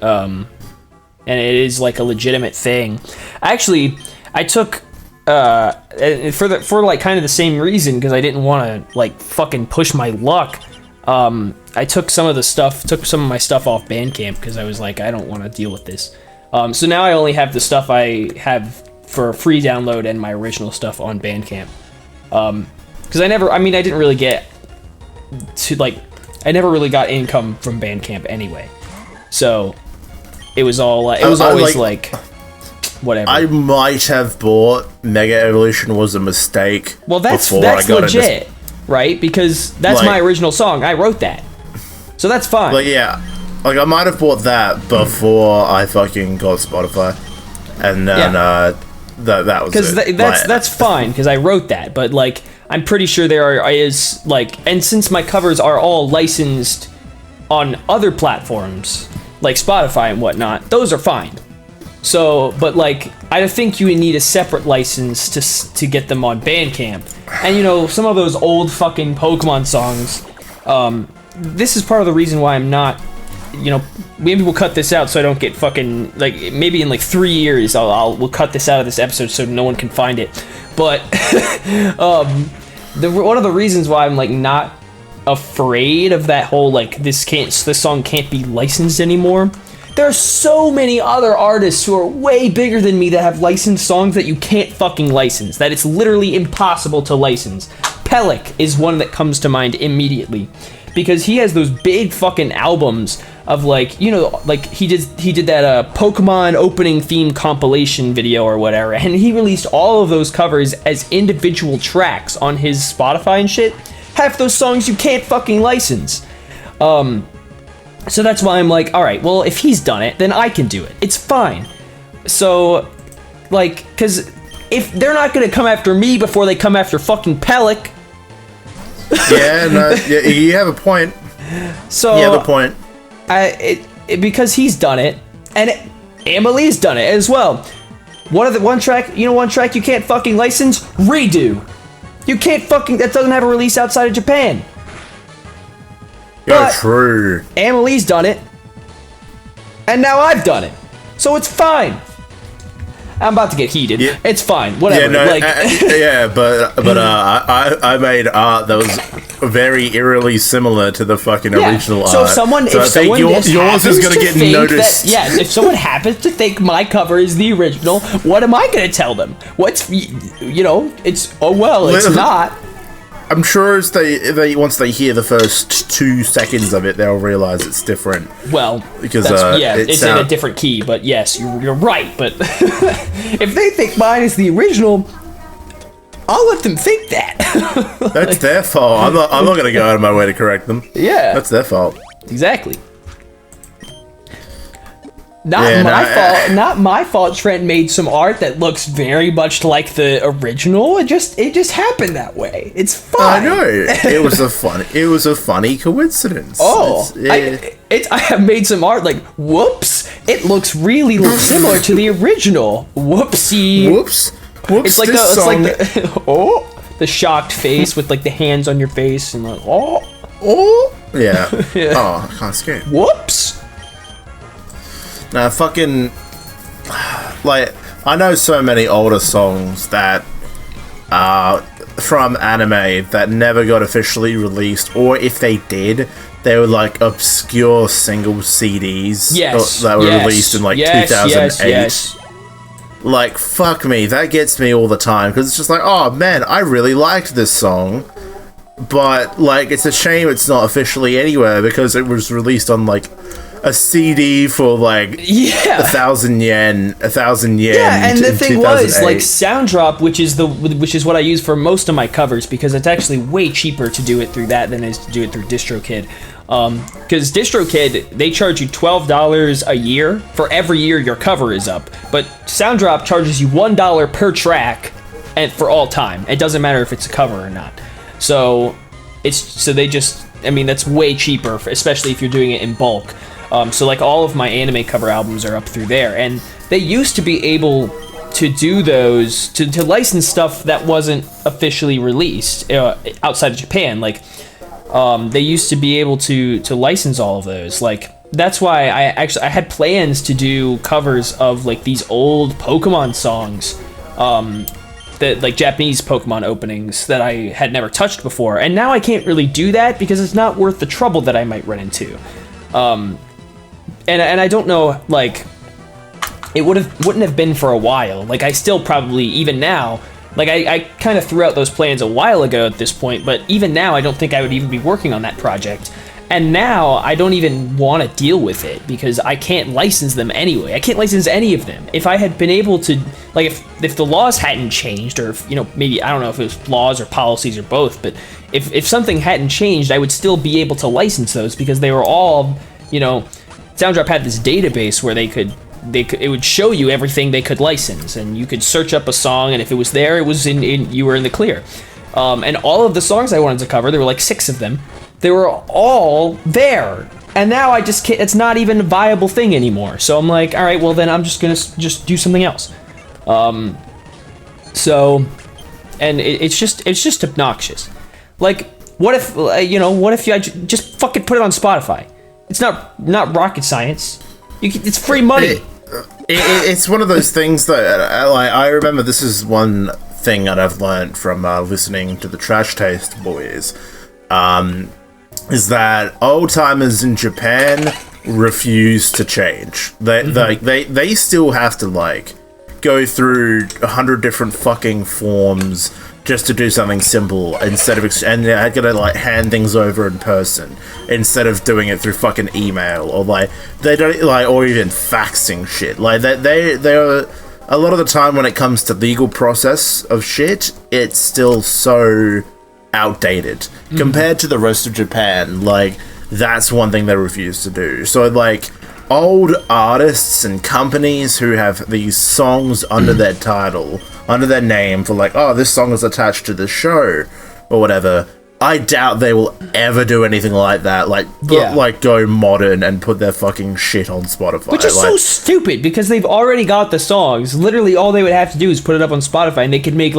and it is like a legitimate thing. Actually, I took. For like kind of the same reason, because I didn't want to like fucking push my luck. I took some of my stuff off Bandcamp, because I was like, I don't want to deal with this. So now I only have the stuff I have for free download and my original stuff on Bandcamp. Because I didn't really get to like, I never really got income from Bandcamp anyway. So it was all it was always like whatever. I might have bought Mega Evolution was a mistake. Well, that's legit, right? Because that's my original song. I wrote that, so that's fine. But yeah, like I might have bought that before I fucking got Spotify, and then that was because that's fine because I wrote that. But like, I'm pretty sure is like, and since my covers are all licensed on other platforms like Spotify and whatnot, those are fine. So, but like, I think you would need a separate license to get them on Bandcamp. And you know, some of those old fucking Pokemon songs, this is part of the reason why I'm not, you know, maybe we'll cut this out so I don't get fucking, like, maybe in like 3 years we'll cut this out of this episode so no one can find it. But, one of the reasons why I'm like not afraid of that whole like this song can't be licensed anymore. There are so many other artists who are way bigger than me that have licensed songs that you can't fucking license, that it's literally impossible to license. Pellic is one that comes to mind immediately because he has those big fucking albums of like, you know, like he did that Pokemon opening theme compilation video or whatever, and he released all of those covers as individual tracks on his Spotify and shit. Half those songs you can't fucking license. So that's why I'm like, all right, well, if he's done it, then I can do it. It's fine. So, like, because if they're not going to come after me before they come after fucking Pellic. Yeah, no, you have a point. So, you have a point. Because he's done it, and Amelie's done it as well. One track you can't fucking license? Redo. You can't fucking, that doesn't have a release outside of Japan. Yeah, true. Amelie's done it, and now I've done it, so it's fine. I'm about to get heated. Yeah. It's fine. Whatever. Yeah, but I made art that was very eerily similar to the fucking original art. So if someone yours is gonna get noticed. If someone happens to think my cover is the original, what am I gonna tell them? It's not. I'm sure they once they hear the first 2 seconds of it, they'll realize it's different. Well, because it's in a different key. But yes, you're right. But if they think mine is the original, I'll let them think that. That's their fault. I'm not gonna go out of my way to correct them. Yeah, that's their fault. Exactly. Not my fault. Trent made some art that looks very much like the original. It just happened that way. It's fine. I know. It was a funny coincidence. Oh, I have made some art like, whoops, it looks really similar to the original. Whoopsie. Whoops. It's like the shocked face with like the hands on your face and like yeah. Oh, I can't escape. Whoops. Now, fucking, like, I know so many older songs that from anime that never got officially released, or if they did, they were like obscure single CDs that were released in like 2008. Yes. Like, fuck me, that gets me all the time, because it's just like, oh man, I really liked this song, but like, it's a shame it's not officially anywhere because it was released on like a CD for like 1,000 yen. Yeah, and the thing was like Sounddrop, which is what I use for most of my covers because it's actually way cheaper to do it through that than it is to do it through DistroKid. Because DistroKid, they charge you $12 a year for every year your cover is up, but Sounddrop charges you $1 per track and for all time. It doesn't matter if it's a cover or not. So that's way cheaper, especially if you're doing it in bulk. So like all of my anime cover albums are up through there, and they used to be able to do those to license stuff that wasn't officially released outside of Japan. Like they used to be able to license all of those. Like that's why I had plans to do covers of like these old Pokemon songs, that like Japanese Pokemon openings that I had never touched before, and now I can't really do that because it's not worth the trouble that I might run into. And I don't know, like, it wouldn't have been for a while. Like, I still probably, even now, like, I kind of threw out those plans a while ago at this point, but even now, I don't think I would even be working on that project. And now I don't even want to deal with it because I can't license them anyway. I can't license any of them. If I had been able to, like, if the laws hadn't changed, or if, maybe, I don't know if it was laws or policies or both, but if something hadn't changed, I would still be able to license those because they were all, Sounddrop had this database where it would show you everything they could license, and you could search up a song, and if it was there, it was you were in the clear. And all of the songs I wanted to cover, there were like 6 of them. They were all there, and now I just can't. It's not even a viable thing anymore. So I'm like, all right, well then I'm just gonna do something else. So, and it's just obnoxious. Like, what if I just fucking put it on Spotify? It's not rocket science. It's free money. It's one of those things that I remember. This is one thing that I've learned from listening to the Trash Taste Boys. Is that old timers in Japan refuse to change. They still have to go through 100 different fucking forms just to do something simple instead of and they're gonna hand things over in person instead of doing it through fucking email or they don't or even faxing shit. They are a lot of the time when it comes to legal process of shit, it's still so outdated compared to the rest of Japan. That's one thing they refuse to do. So old artists and companies who have these songs under their title, under their name for this song is attached to the show or whatever, I doubt they will ever do anything like that. Go modern and put their fucking shit on Spotify. Which is so stupid because they've already got the songs. Literally all they would have to do is put it up on Spotify and they could make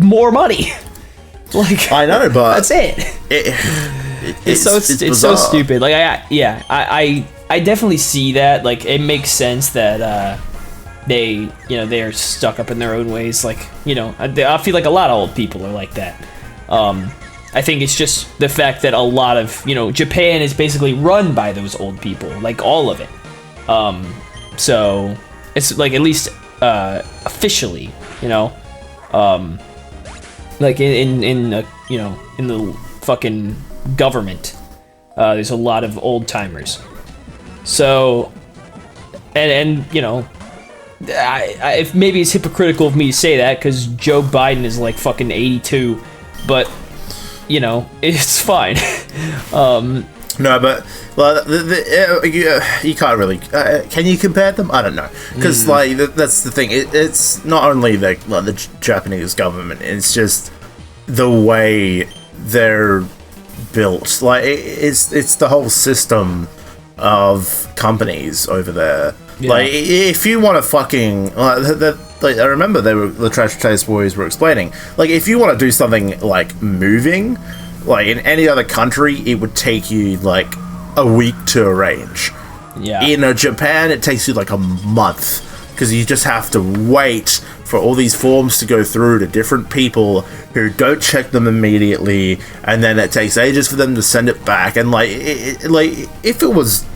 more money. I know, but that's it. It's so stupid. I definitely see that. It makes sense that they're stuck up in their own ways. I feel like a lot of old people are like that. I think it's just the fact that a lot of Japan is basically run by those old people, all of it. So it's at least officially, in the fucking government, there's a lot of old timers. So, and if maybe it's hypocritical of me to say that because Joe Biden is fucking 82, but it's fine. No, but you can't really. Can you compare them? I don't know, because that's the thing. It's not only the Japanese government. It's just the way they're built. It's the whole system of companies over there. Yeah. If you want to fucking I remember the Trash Taste Boys were explaining. If you want to do something moving. In any other country, it would take you a week to arrange. Yeah. In Japan, it takes you a month because you just have to wait for all these forms to go through to different people who don't check them immediately, and then it takes ages for them to send it back. And if it was,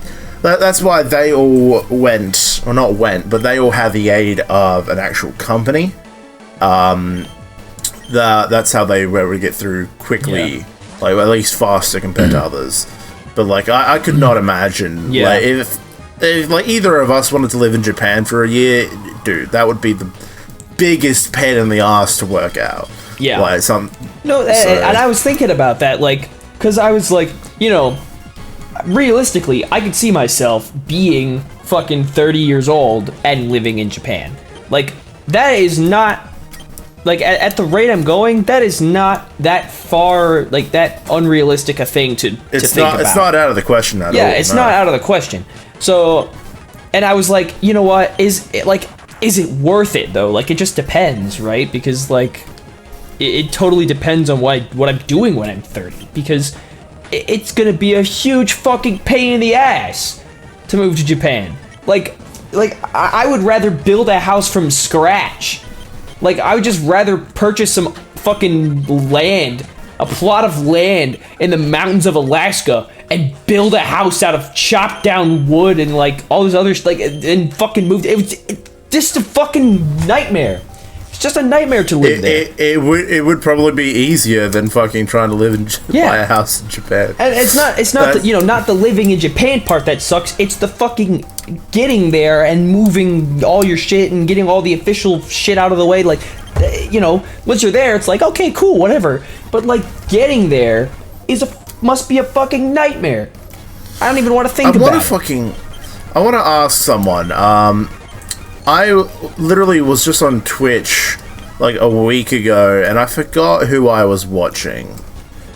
that's why they all went, or not went, but they all have the aid of an actual company. That's how they were able to get through quickly. Yeah. At least faster compared to others. But I could not imagine if either of us wanted to live in Japan for a year, dude, that would be the biggest pain in the ass to work out. Yeah. And I was thinking about that, because I was realistically, I could see myself being fucking 30 years old and living in Japan. That is not. At the rate I'm going, that is not that far, that unrealistic a thing to think about. It's not out of the question at all. Yeah, it's not out of the question. So, and I was like, you know what, is it worth it, though? It just depends, right? Because, it totally depends on what I'm doing when I'm 30. Because it's gonna be a huge fucking pain in the ass to move to Japan. I would rather build a house from scratch. I would just rather purchase some fucking land, a plot of land in the mountains of Alaska, and build a house out of chopped down wood and all this other and fucking move. It was just a fucking nightmare. It's just a nightmare to live there. It would probably be easier than fucking trying to live in buy a house in Japan. And it's not the, not the living in Japan part that sucks. It's the fucking getting there and moving all your shit and getting all the official shit out of the way. Like, once you're there, it's like, okay, cool, whatever. But like getting there must be a fucking nightmare. I don't even want to think about it. I want to ask someone. I literally was just on Twitch like a week ago, and I forgot who I was watching.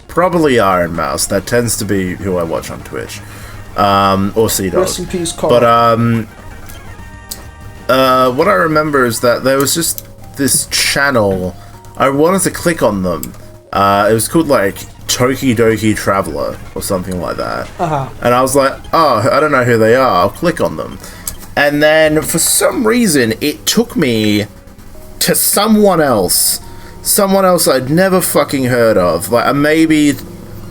Probably Iron Mouse. That tends to be who I watch on Twitch. Or Sea-Dog. Rest in peace, Carl. But what I remember is that there was just this channel. I wanted to click on them. It was called like Tokidoki Traveler or something like that. And I was like, oh, I don't know who they are. I'll click on them. And then, for some reason, it took me to someone else. Someone else I'd never fucking heard of. Like, maybe,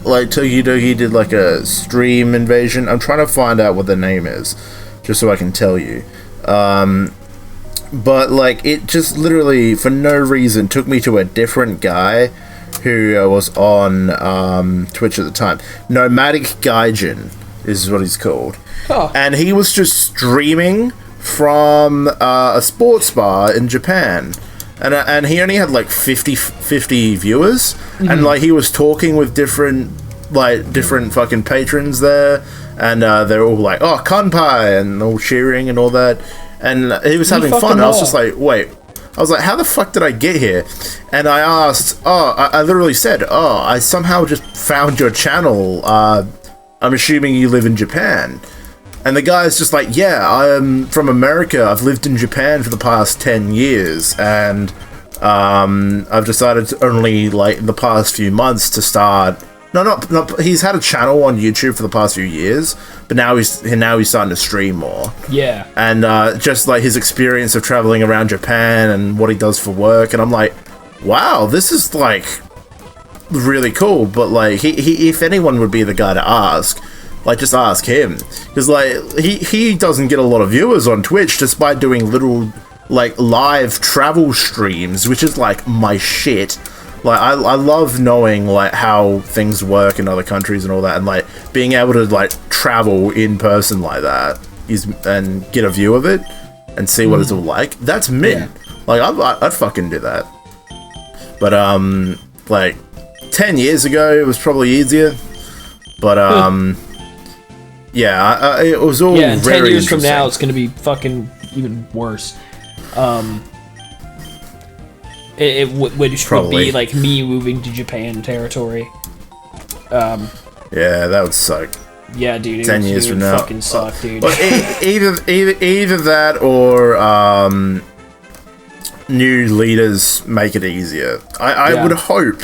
like, Tokidoki did, like, a stream invasion. I'm trying to find out what the name is, just so I can tell you. But, like, it just literally, for no reason, took me to a different guy who was on Twitch at the time. Nomadic Gaijin is what he's called. Oh. And he was just streaming from a sports bar in Japan. And he only had like 50 viewers. And like he was talking with different fucking patrons there. And they're all like, oh, kanpai, and all cheering and all that. And he was having fun. I was just like, wait. I was like, how the fuck did I get here? And I asked, I literally said, I somehow just found your channel. I'm assuming you live in Japan. And the guy's just like, yeah, I'm from America. I've lived in Japan for the past 10 years. And I've decided to only, like, in the past few months to start... No, he's had a channel on YouTube for the past few years. But now he's starting to stream more. Yeah. And just, like, his experience of traveling around Japan and what he does for work. And I'm like, wow, this is, like, really cool. But, like, he if anyone would be the guy to ask... Like, just ask him. Because, like, he doesn't get a lot of viewers on Twitch despite doing little, like, live travel streams, which is, like, my shit. Like, I love knowing, like, how things work in other countries and all that, and, like, being able to, like, travel in person like that and get a view of it and see what it's all like. That's mint. Yeah. Like, I'd fucking do that. But, like, 10 years ago, it was probably easier. But, yeah, it was all and very 10 years from now, it's going to be fucking even worse. It would be like me moving to Japan territory. Yeah, that would suck. Yeah, dude. 10 years from now, fucking suck, dude. Well, either that or new leaders make it easier. I would hope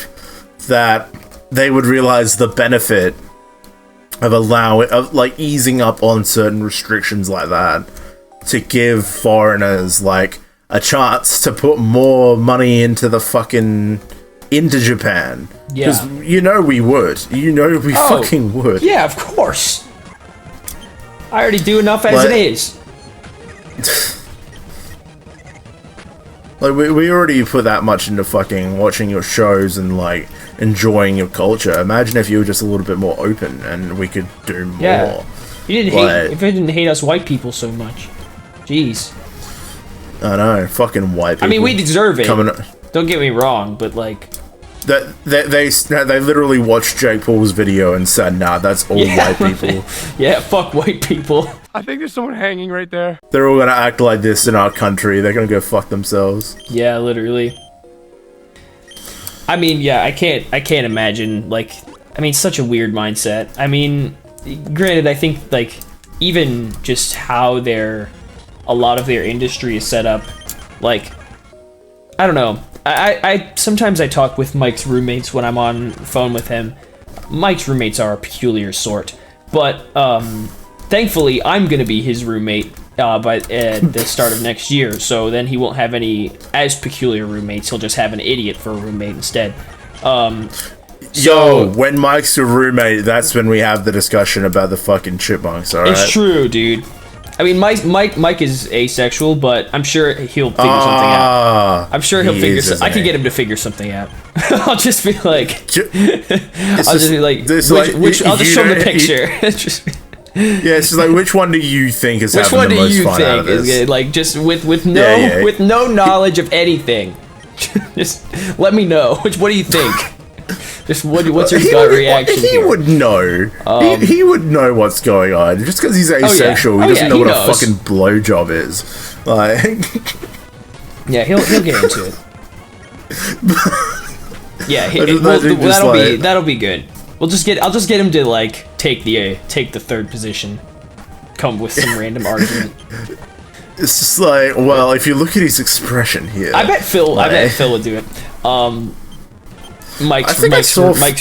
that they would realize the benefit of like easing up on certain restrictions like that to give foreigners like a chance to put more money into Japan. Yeah. Because we would. We fucking would. Yeah, of course. I already do enough as it is. Like, we already put that much into fucking watching your shows and, like, enjoying your culture. Imagine if you were just a little bit more open and we could do more. Yeah. If you didn't hate us white people so much. Jeez. I know, fucking white people. I mean, we deserve it. Don't get me wrong, but, like... They literally watched Jake Paul's video and said, nah, that's all white people. Yeah, fuck white people. I think there's someone hanging right there. They're all gonna act like this in our country. They're gonna go fuck themselves. Yeah, literally. I mean, yeah, I can't imagine, like... I mean, such a weird mindset. I mean, granted, I think, like, even just how a lot of their industry is set up, like... I don't know. I sometimes I talk with Mike's roommates when I'm on the phone with him. Mike's roommates are a peculiar sort, but thankfully I'm gonna be his roommate by the start of next year. So then he won't have any as peculiar roommates. He'll just have an idiot for a roommate instead. When Mike's your roommate, that's when we have the discussion about the fucking chipmunks. All right, it's true, dude. I mean, Mike is asexual, but I'm sure he'll figure something out. I'm sure he'll figure. I can get him to figure something out. I'll just be like, I'll just be like, I'll just show him the picture. Yeah, it's just like, which one do you think is having the most fun out of this? Which one do you think is like just with no knowledge of anything? Just let me know. What do you think? Just what's your gut reaction? He would know. He would know what's going on. Just because he's asexual, he doesn't know what a fucking blowjob is. Like, yeah, he'll get into it. Yeah, that'll be good. I'll just get him to like take the third position. Come with some random argument. It's just like, well, if you look at his expression here, I bet Phil would do it. Mike's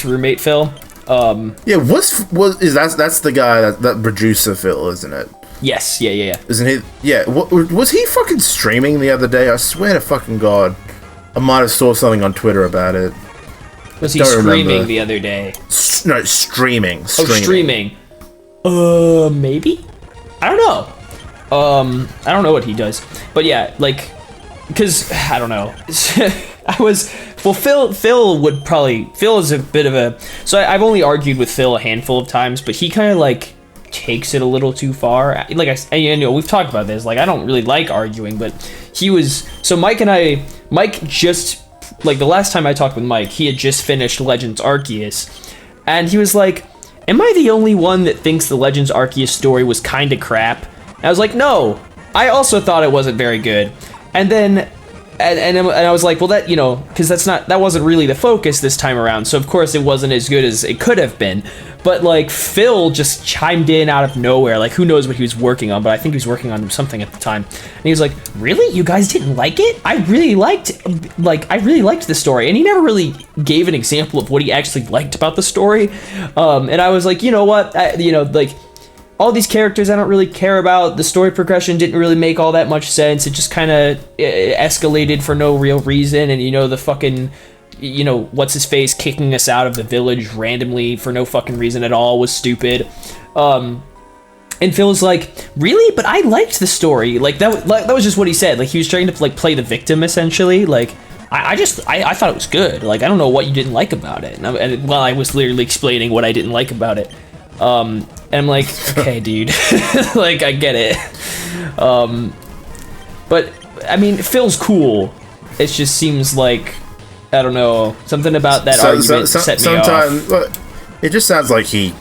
roommate Phil. Yeah, that's the guy that producer Phil, isn't it? Yes, yeah. Isn't he? Yeah. Was he fucking streaming the other day? I swear to fucking God, I might have saw something on Twitter about it. Was he streaming the other day? No, streaming. Oh, streaming. Maybe. I don't know. I don't know what he does, but yeah, like, because I don't know. Phil is a bit of a. So I've only argued with Phil a handful of times, but he kind of like takes it a little too far. Like I know we've talked about this. Like, I don't really like arguing, but he was. So Mike just, like, the last time I talked with Mike, he had just finished Legends Arceus, and he was like, "Am I the only one that thinks the Legends Arceus story was kind of crap?" And I was like, "No, I also thought it wasn't very good." And then, and I was like, "Well, that, you know, because that wasn't really the focus this time around. So of course it wasn't as good as it could have been." But like, Phil just chimed in out of nowhere. Like, who knows what he was working on? But I think he was working on something at the time. And he was like, "Really? You guys didn't like it? I really liked the story." And he never really gave an example of what he actually liked about the story. And I was like, you know what? All these characters I don't really care about. The story progression didn't really make all that much sense. It just kind of escalated for no real reason. And, the fucking, what's his face kicking us out of the village randomly for no fucking reason at all was stupid. And Phil was like, "Really? But I liked the story." Like, that was just what he said. Like, he was trying to like play the victim, essentially. Like, I thought it was good. Like, I don't know what you didn't like about it. And I was literally explaining what I didn't like about it. And I'm like, okay, dude, like, I get it. But I mean, Phil's cool. It just seems like, I don't know, something about that argument set me off. It just sounds like he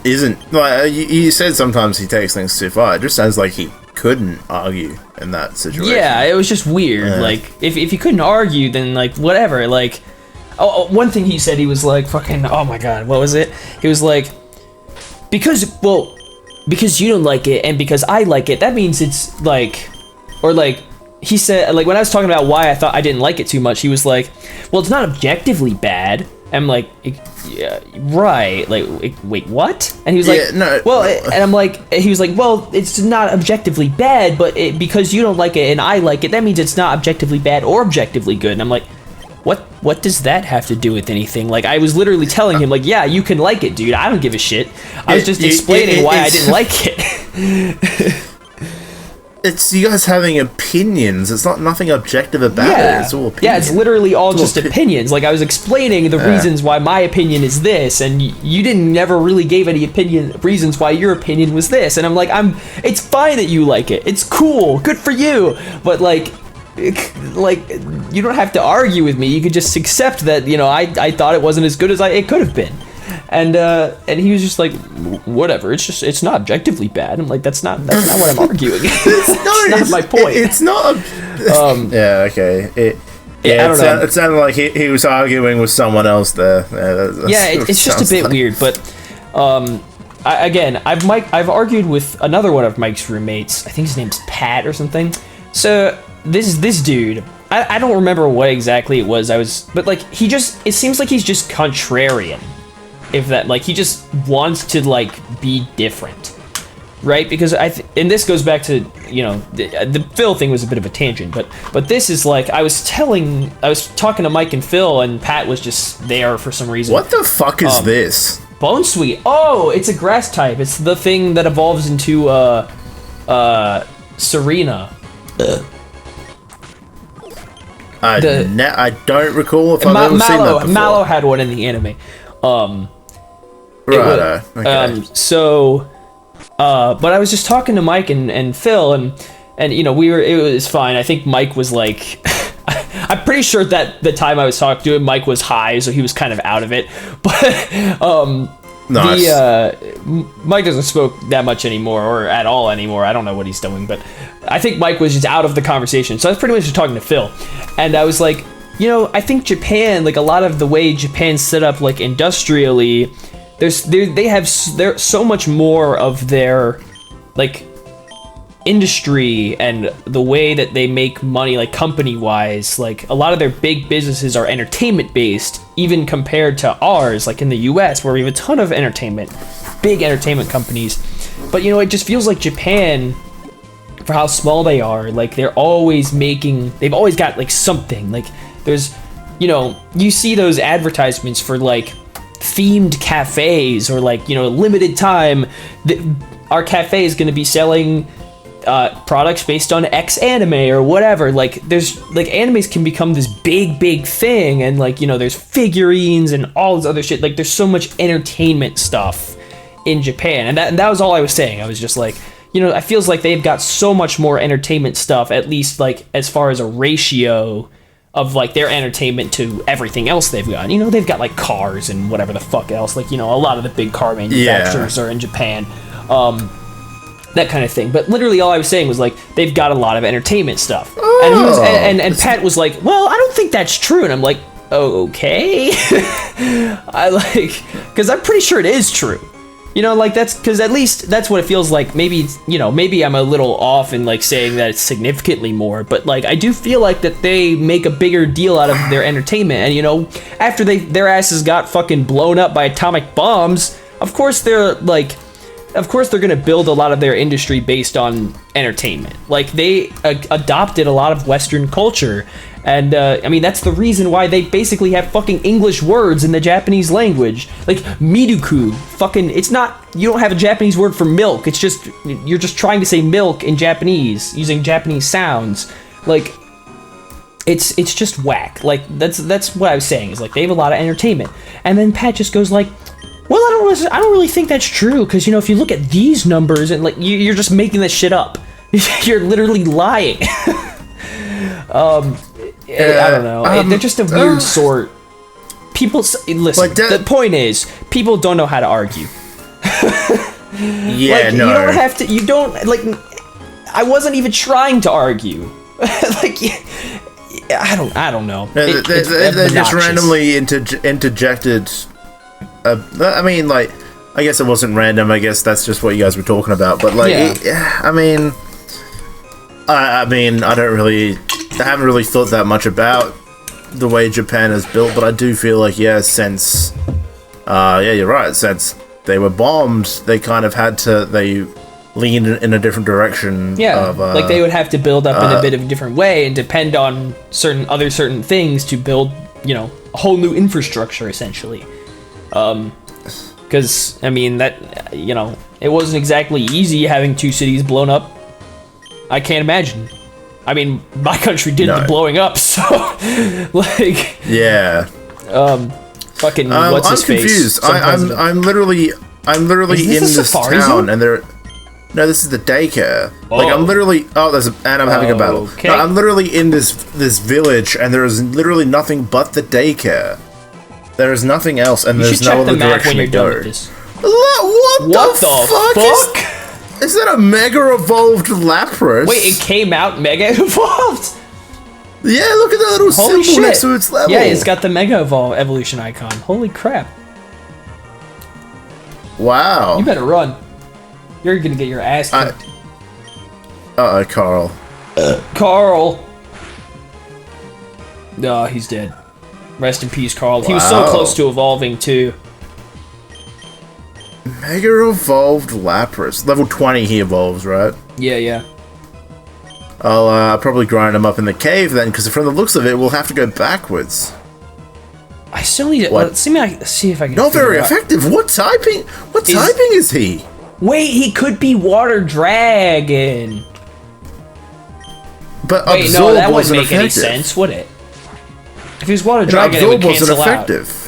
isn't, like, you said sometimes he takes things too far. It just sounds like he couldn't argue in that situation. Yeah, it was just weird. Yeah. Like, if he couldn't argue, then, like, whatever. Like, one thing he said, he was like, fucking, oh my God, what was it? He was like, because you don't like it and because I like it, that means it's like, or like, he said, like, when I was talking about why I thought I didn't like it too much, he was like, "Well, it's not objectively bad." I'm like, "Yeah, right, like, wait, what?" And he was like, "No, well," and I'm like, he was like, "Well, it's not objectively bad, but because you don't like it and I like it, that means it's not objectively bad or objectively good." And I'm like, what does that have to do with anything? Like, I was literally telling him, like, yeah, you can like it, dude. I don't give a shit. I was just explaining why I didn't like it. It's you guys having opinions. It's nothing objective about it. It's all opinions. Yeah, it's literally all just opinions. Like, I was explaining the reasons why my opinion is this, and you never really gave any reasons why your opinion was this. And I'm like, it's fine that you like it. It's cool. Good for you. But like, you don't have to argue with me. You could just accept that, I thought it wasn't as good as it could have been. And he was just like, whatever, it's not objectively bad. I'm like, that's not what I'm arguing. It's not my point. It's not yeah, okay. It sounded like he was arguing with someone else there. It's just a bit weird, but I've argued with another one of Mike's roommates. I think his name's Pat or something. So this dude, I don't remember what exactly it was. But like, it seems like he's just contrarian. If that, like, he just wants to, like, be different, right? Because and this goes back to, the Phil thing was a bit of a tangent, but this is like, I was talking to Mike and Phil, and Pat was just there for some reason. What the fuck is this? Bone Sweet. Oh, it's a grass type. It's the thing that evolves into Serena. I don't recall if I've ever seen that before. Mallow had one in the anime. Right. Okay. But I was just talking to Mike and Phil, and you know, it was fine. I think Mike was like, I'm pretty sure that the time I was talking to him, Mike was high, so he was kind of out of it. But nice. Mike doesn't smoke that much anymore, or at all anymore. I don't know what he's doing, but I think Mike was just out of the conversation. So I was pretty much just talking to Phil, and I was like, you know, I think Japan, like a lot of the way Japan's set up, like industrially, they have so much more of their like industry and the way that they make money, like company wise, like a lot of their big businesses are entertainment based, even compared to ours, like in the US, where we have a ton of big entertainment companies. But you know, it just feels like Japan, for how small they are, like they've always got like something. Like there's, you know, you see those advertisements for like themed cafes, or like, you know, limited time, our cafe is going to be selling products based on X anime or whatever. Like there's like animes can become this big thing, and like, you know, there's figurines and all this other shit. Like there's so much entertainment stuff in Japan, and that was all I was saying. I was just like, you know, it feels like they've got so much more entertainment stuff, at least like as far as a ratio of like their entertainment to everything else they've got. You know, they've got like cars and whatever the fuck else. Like, you know, a lot of the big car manufacturers are in Japan. That kind of thing. But literally all I was saying was like, they've got a lot of entertainment stuff. And he was, and Pat was like, well, I don't think that's true. And I'm like, oh, okay. Because I'm pretty sure it is true. You know, like that's because at least that's what it feels like. Maybe, you know, maybe I'm a little off in like saying that it's significantly more, but like I do feel like that they make a bigger deal out of their entertainment. And you know, after their asses got fucking blown up by atomic bombs, of course they're gonna build a lot of their industry based on entertainment. Like they adopted a lot of Western culture, and I mean that's the reason why they basically have fucking English words in the Japanese language. Like miruku, fucking, it's not, you don't have a Japanese word for milk. It's just, you're just trying to say milk in Japanese using Japanese sounds. Like it's just whack. Like that's what I was saying, is like they have a lot of entertainment. And then Pat just goes like, well, I don't really think that's true, because, you know, if you look at these numbers, and like you're just making this shit up. You're literally lying. I don't know. They're just a weird sort. People listen. Like the point is, people don't know how to argue. Yeah, like, no. You don't have to. You don't like. I wasn't even trying to argue. Like, I don't know. They just randomly interjected. I mean, like, I guess it wasn't random. I guess that's just what you guys were talking about. But like, yeah. I mean, I haven't really thought that much about the way Japan is built. But I do feel like, since, you're right. Since they were bombed, they kind of had to. They leaned in a different direction. Yeah, like they would have to build up in a bit of a different way and depend on certain things to build, you know, a whole new infrastructure essentially. Because I mean that, you know, it wasn't exactly easy having two cities blown up. I can't imagine. I mean, my country did the blowing up, so like, yeah. Fucking what's his face? I'm confused. I'm literally in this town, zone? And there. No, this is the daycare. Oh. Like I'm literally. Oh, and I'm having a battle. Okay. No, I'm literally in this village, and there is literally nothing but the daycare. There is nothing else, and there's no other direction to go. What the fuck? Is that a mega evolved Lapras? Wait, it came out mega evolved? Yeah, look at that little symbol next to its level. Yeah, it's got the mega evolution icon. Holy crap. Wow. You better run. You're gonna get your ass kicked. Uh-oh, Carl. Carl. No, he's dead. Rest in peace, Carl. Wow. He was so close to evolving, too. Mega evolved Lapras. Level 20 he evolves, right? Yeah. I'll probably grind him up in the cave then, because from the looks of it, we'll have to go backwards. I still need to... see if I can... Not very effective. What typing is he? Wait, he could be Water Dragon. But Wait, absorb no, that wouldn't wasn't make any effective. sense, would it? If he was Water Dragon, it absorb would wasn't cancel out. effective.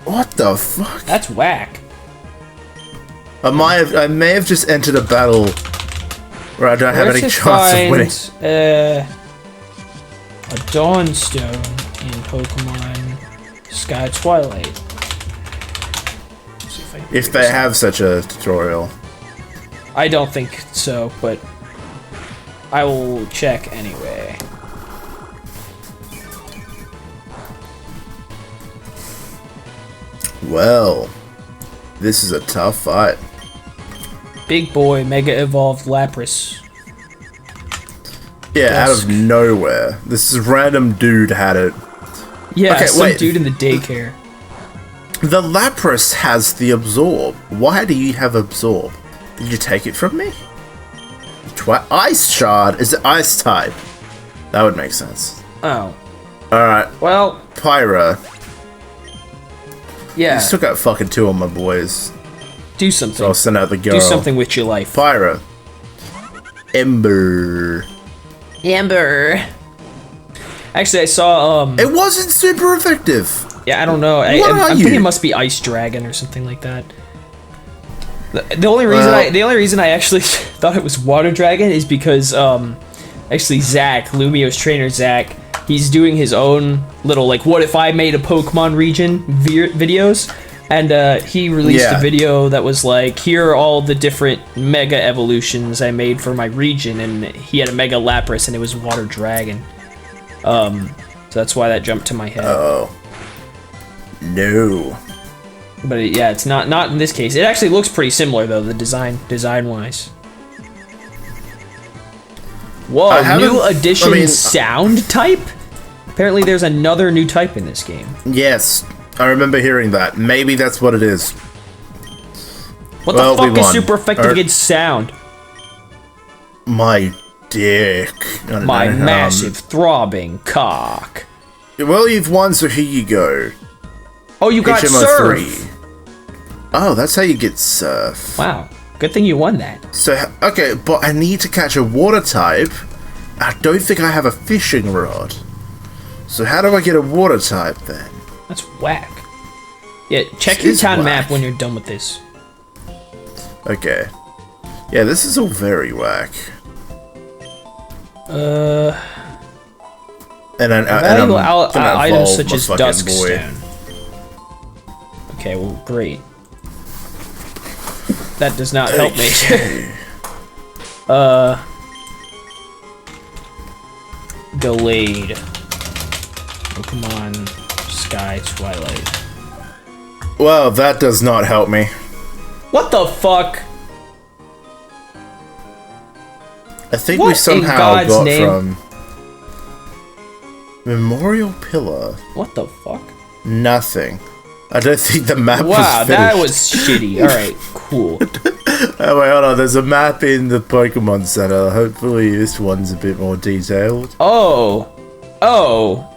What the fuck? That's whack. I may have just entered a battle where I don't have any chance of winning. A Dawnstone in Pokemon Sky Twilight. See I can If figure they this have out. such a tutorial. I don't think so, but I will check anyway. Well, this is a tough fight. Big boy, Mega Evolved Lapras. Yeah, out Dusk. of nowhere. This is random dude had it. Yeah, Okay, some wait. dude in the daycare. The Lapras has the Absorb. Why do you have Absorb? Did you take it from me? Ice Shard? Is it Ice type? That would make sense. Oh. Alright, Well, Pyra. yeah. You still got fucking two on my boys. Do So something. I'll send out the girl. Do something with your life. Pyra. Ember. Amber. Actually, I saw, It wasn't super effective. yeah, I don't know. What are I'm thinking you? it must be Ice Dragon or something like that. The only reason I actually thought it was Water Dragon is because actually Zach, Lumio's trainer Zach, he's doing his own little like what if I made a Pokemon region videos, and he released Yeah. a video that was like here are all the different Mega evolutions I made for my region, and he had a Mega Lapras and it was Water Dragon. So that's why that jumped to my head. Oh. No. But yeah, it's not in this case. It actually looks pretty similar though, the design wise. Whoa, I haven't- new addition I mean- sound type? Apparently there's another new type in this game. Yes, I remember hearing that. Maybe that's what it is. What Well, the we fuck is won. super effective Or- against sound? My dick. I don't My know, massive throbbing cock. Well, you've won, so here you go. Oh, you got HMO surf. 3. Oh, that's how you get surf. Wow, good thing you won that. So, okay, but I need to catch a water type. I don't think I have a fishing rod. So how do I get a water type then? That's whack. Yeah, check This your is town whack. map when you're done with this. Okay. Yeah, this is all very whack. And I'm Valuable gonna items evolve such my as fucking dusk boy. stone. Okay, well, great. That does not help me. Delayed. Pokemon Sky Twilight. Well, that does not help me. What the fuck? I think What we in somehow God's got name? from Memorial Pillar. What the fuck? Nothing. I don't think the map Wow, was finished. that was shitty. Alright, cool. Oh wait, hold on. There's a map in the Pokemon Center. Hopefully this one's a bit more detailed. Oh. Oh.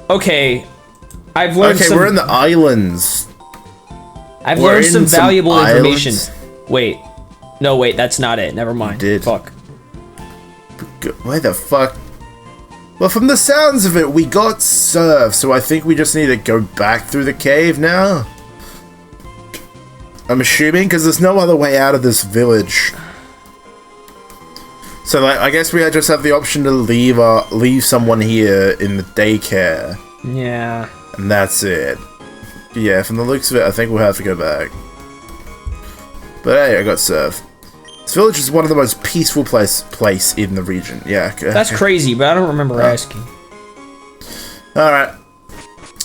Okay. I've learned Okay, some... we're in the islands. I've We're learned in some some valuable information. islands. Wait. No, wait, that's not it. Never mind. did. Fuck. Why the fuck? Well, from the sounds of it, we got surf, so I think we just need to go back through the cave now. I'm assuming, because there's no other way out of this village. So, like, I guess we just have the option to leave someone here in the daycare, Yeah. and that's it. Yeah, from the looks of it, I think we'll have to go back. But hey, I got surf. This village is one of the most peaceful place in the region. Yeah. Okay. That's crazy, but I don't remember asking. Alright.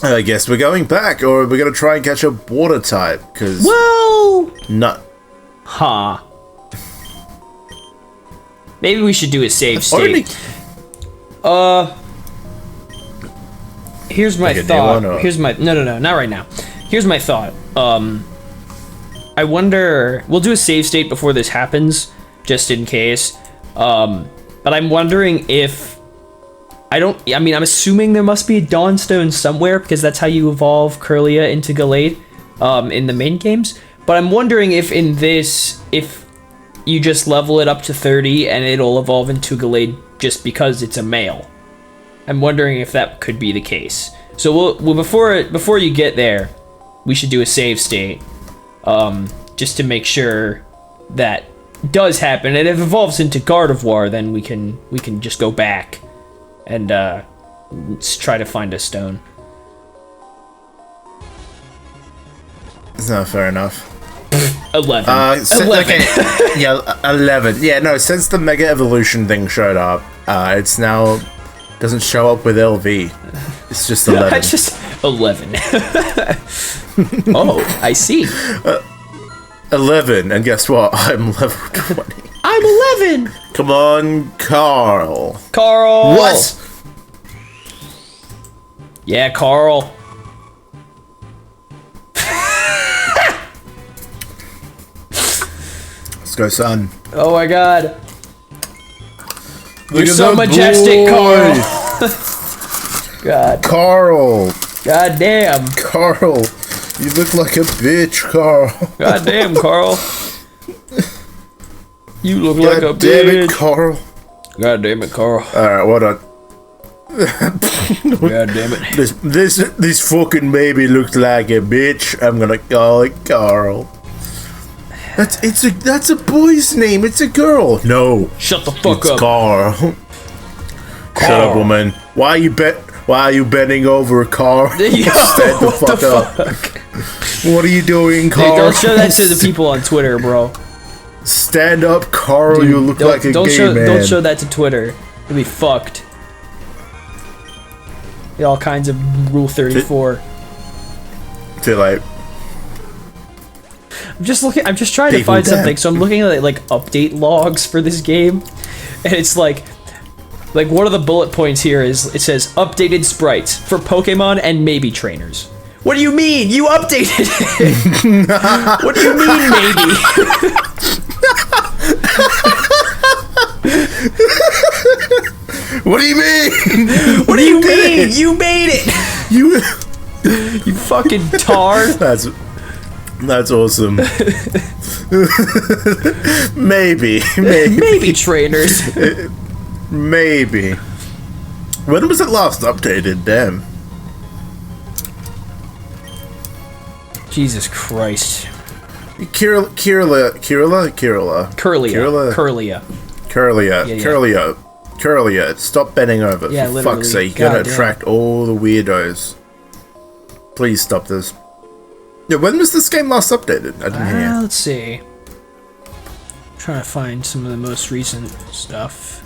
I guess we're going back, or we're gonna try and catch a water type, because... Well... No. Huh. Maybe we should do a save state. Here's my Okay, do you thought. wanna- Here's my... No, not right now. Here's my thought. I wonder... We'll do a save state before this happens, just in case. But I'm wondering if... I mean, I'm assuming there must be a Dawnstone somewhere, because that's how you evolve Curlia into Gallade in the main games. But I'm wondering if in this, if you just level it up to 30 and it'll evolve into Gallade just because it's a male. I'm wondering if that could be the case. So we'll before you get there, we should do a save state, just to make sure that does happen. And if it evolves into Gardevoir, then we can just go back and let's try to find a stone. It's not fair enough. 11. 11. Okay. Yeah, 11. Yeah, no, since the Mega Evolution thing showed up, it's now doesn't show up with LV. It's just 11. It's just 11. Oh, I see. 11, and guess what? I'm level 20. I'm 11! Come on, Carl. Carl! What? Yeah, Carl. Let's go, son. Oh my god. You're Look at so that majestic, boy. Carl. God. Carl. God damn. Carl. You look like a bitch, Carl. God damn, Carl. You look God like a damn bitch. it, Carl. God damn it, Carl. Alright, what on? God damn it. This fucking baby looks like a bitch. I'm gonna call it Carl. That's a boy's name. It's a girl. No. Shut the fuck It's up. Carl. Shut up, woman. Why are you bending over, Carl? Yo, Stand the fuck up. What are you doing, Carl? Hey, don't show that to the people on Twitter, bro. Stand up, Carl. Dude, you look like a gay man. Don't show that to Twitter. You'll be fucked. Get all kinds of Rule 34. Too late. I'm just trying to People find dead. something. So I'm looking at like update logs for this game, and it's like one of the bullet points here is it says updated sprites for Pokemon and maybe trainers. What do you mean? You updated it. What do you mean maybe? What do you mean? What do you mean? You made it. You fucking tar. That's awesome. Maybe trainers. Maybe. When was it last updated? Damn. Jesus Christ. Curlia. Stop bending over. Yeah, for literally. fuck's sake. God You're gonna damn. attract all the weirdos. Please stop this. Yeah, when was this game last updated? I didn't hear. Let's see. I'm trying to find some of the most recent stuff.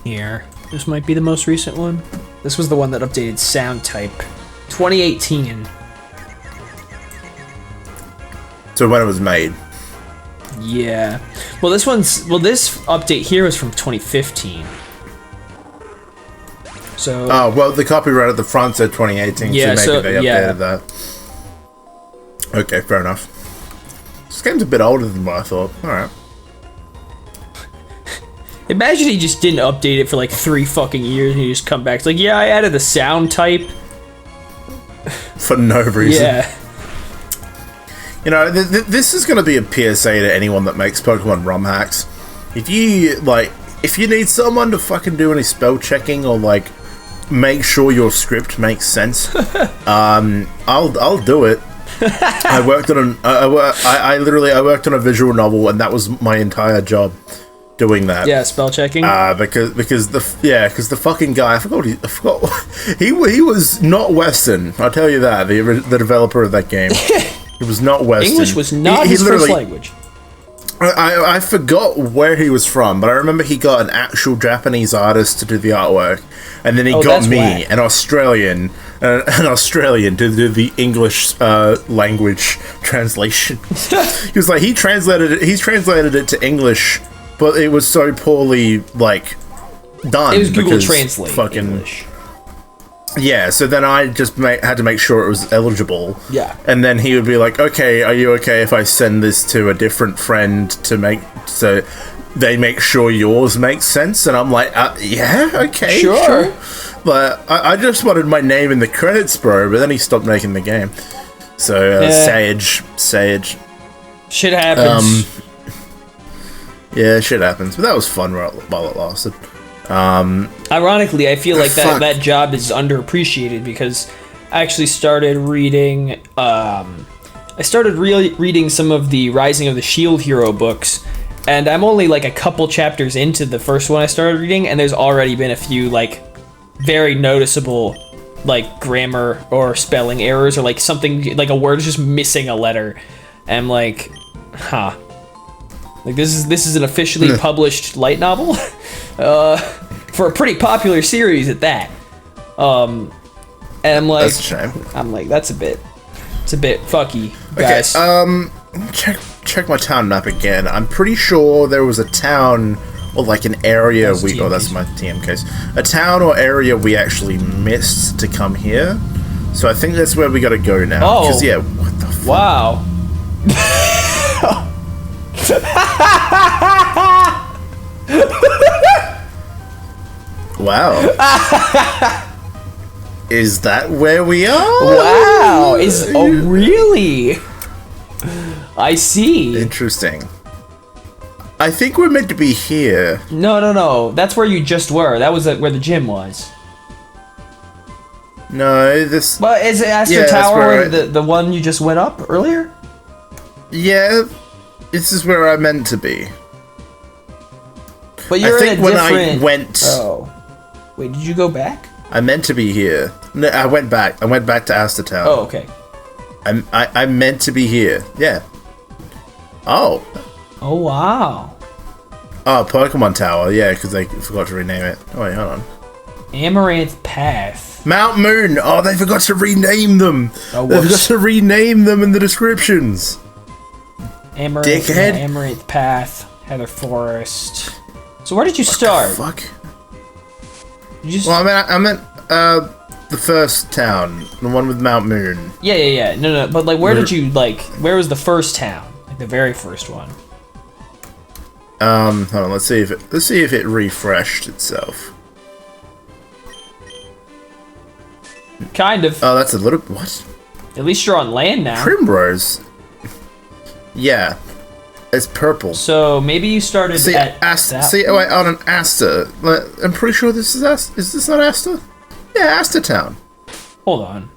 Here. This might be the most recent one. This was the one that updated sound type. 2018. So when it was made. Yeah. Well, this update here was from 2015. So. Oh, well, the copyright at the front said 2018, Yeah, so maybe they yeah. updated that. Okay, fair enough. This game's a bit older than what I thought. Alright. Imagine he just didn't update it for like 3 fucking years and he just come back. It's like, yeah, I added the sound type. For no reason. Yeah. You know, this is going to be a PSA to anyone that makes Pokemon ROM hacks. If you need someone to fucking do any spell checking or like make sure your script makes sense, I'll do it. I worked on I worked on a visual novel and that was my entire job doing that. Yeah, spell checking. Because the fucking guy, I forgot he was not Western. I'll tell you that, the developer of that game. He was not Western. English was not his first language. I forgot where he was from, but I remember he got an actual Japanese artist to do the artart, and then he got me, whack. an Australian to do the English language translation. He was like, he's translated it to English, but it was so poorly like done. It was Google because Translate fucking English. Yeah, so then I just had to make sure it was eligible. Yeah. And then he would be like, okay, are you okay if I send this to a different friend so they make sure yours makes sense? And I'm like, yeah, okay, sure. but I just wanted my name in the credits, bro. But then he stopped making the game. So Sage. Shit happens. Yeah, shit happens. But that was fun while it lasted. Ironically, I feel like that job is underappreciated because I actually started reading. I started reading some of the Rising of the Shield Hero books, and I'm only like a couple chapters into the first one I started reading, and there's already been a few like very noticeable like grammar or spelling errors, or like something like a word is just missing a letter. And I'm like, huh. Like this is an officially published light novel, for a pretty popular series at that. And I'm like, that's a shame. That's a bit fucky, guys. Okay, check my town map again. I'm pretty sure there was a town or like an area that's my TM case. A town or area we actually missed to come here. So I think that's where we gotta go now. Oh. 'Cause, yeah, what the fuck? Wow. Wow. Is that where we are? Wow. Really? I see. Interesting. I think we're meant to be here. No. That's where you just were. That was where the gym was. No, this... But is it Astor Tower the one you just went up earlier? Yeah, this is where I meant to be. But you're in a different... I went... Oh. Wait, did you go back? I meant to be here. No, I went back. I went back to Astor Tower. Oh, okay. I meant to be here. Yeah. Oh. Oh, wow. Oh, Pokemon Tower. Yeah, because they forgot to rename it. Oh, wait, hold on. Amaranth Path. Mount Moon. Oh, they forgot to rename them. Oh, they forgot to rename them in the descriptions. Amaranth, Dickhead. Yeah, Amaranth Path. Heather Forest. So where did you start? Fuck. Well, I meant the first town, the one with Mount Moon. Yeah. No. But like, where did you where was the first town? Like the very first one. Hold on. Let's see if it refreshed itself. Kind of. Oh, that's a little what? At least you're on land now. Primrose. Yeah, it's purple. So maybe you started at Asta. Wait, on an Asta. I'm pretty sure this is Asta. Is this not Asta? Yeah, Asta Town. Hold on.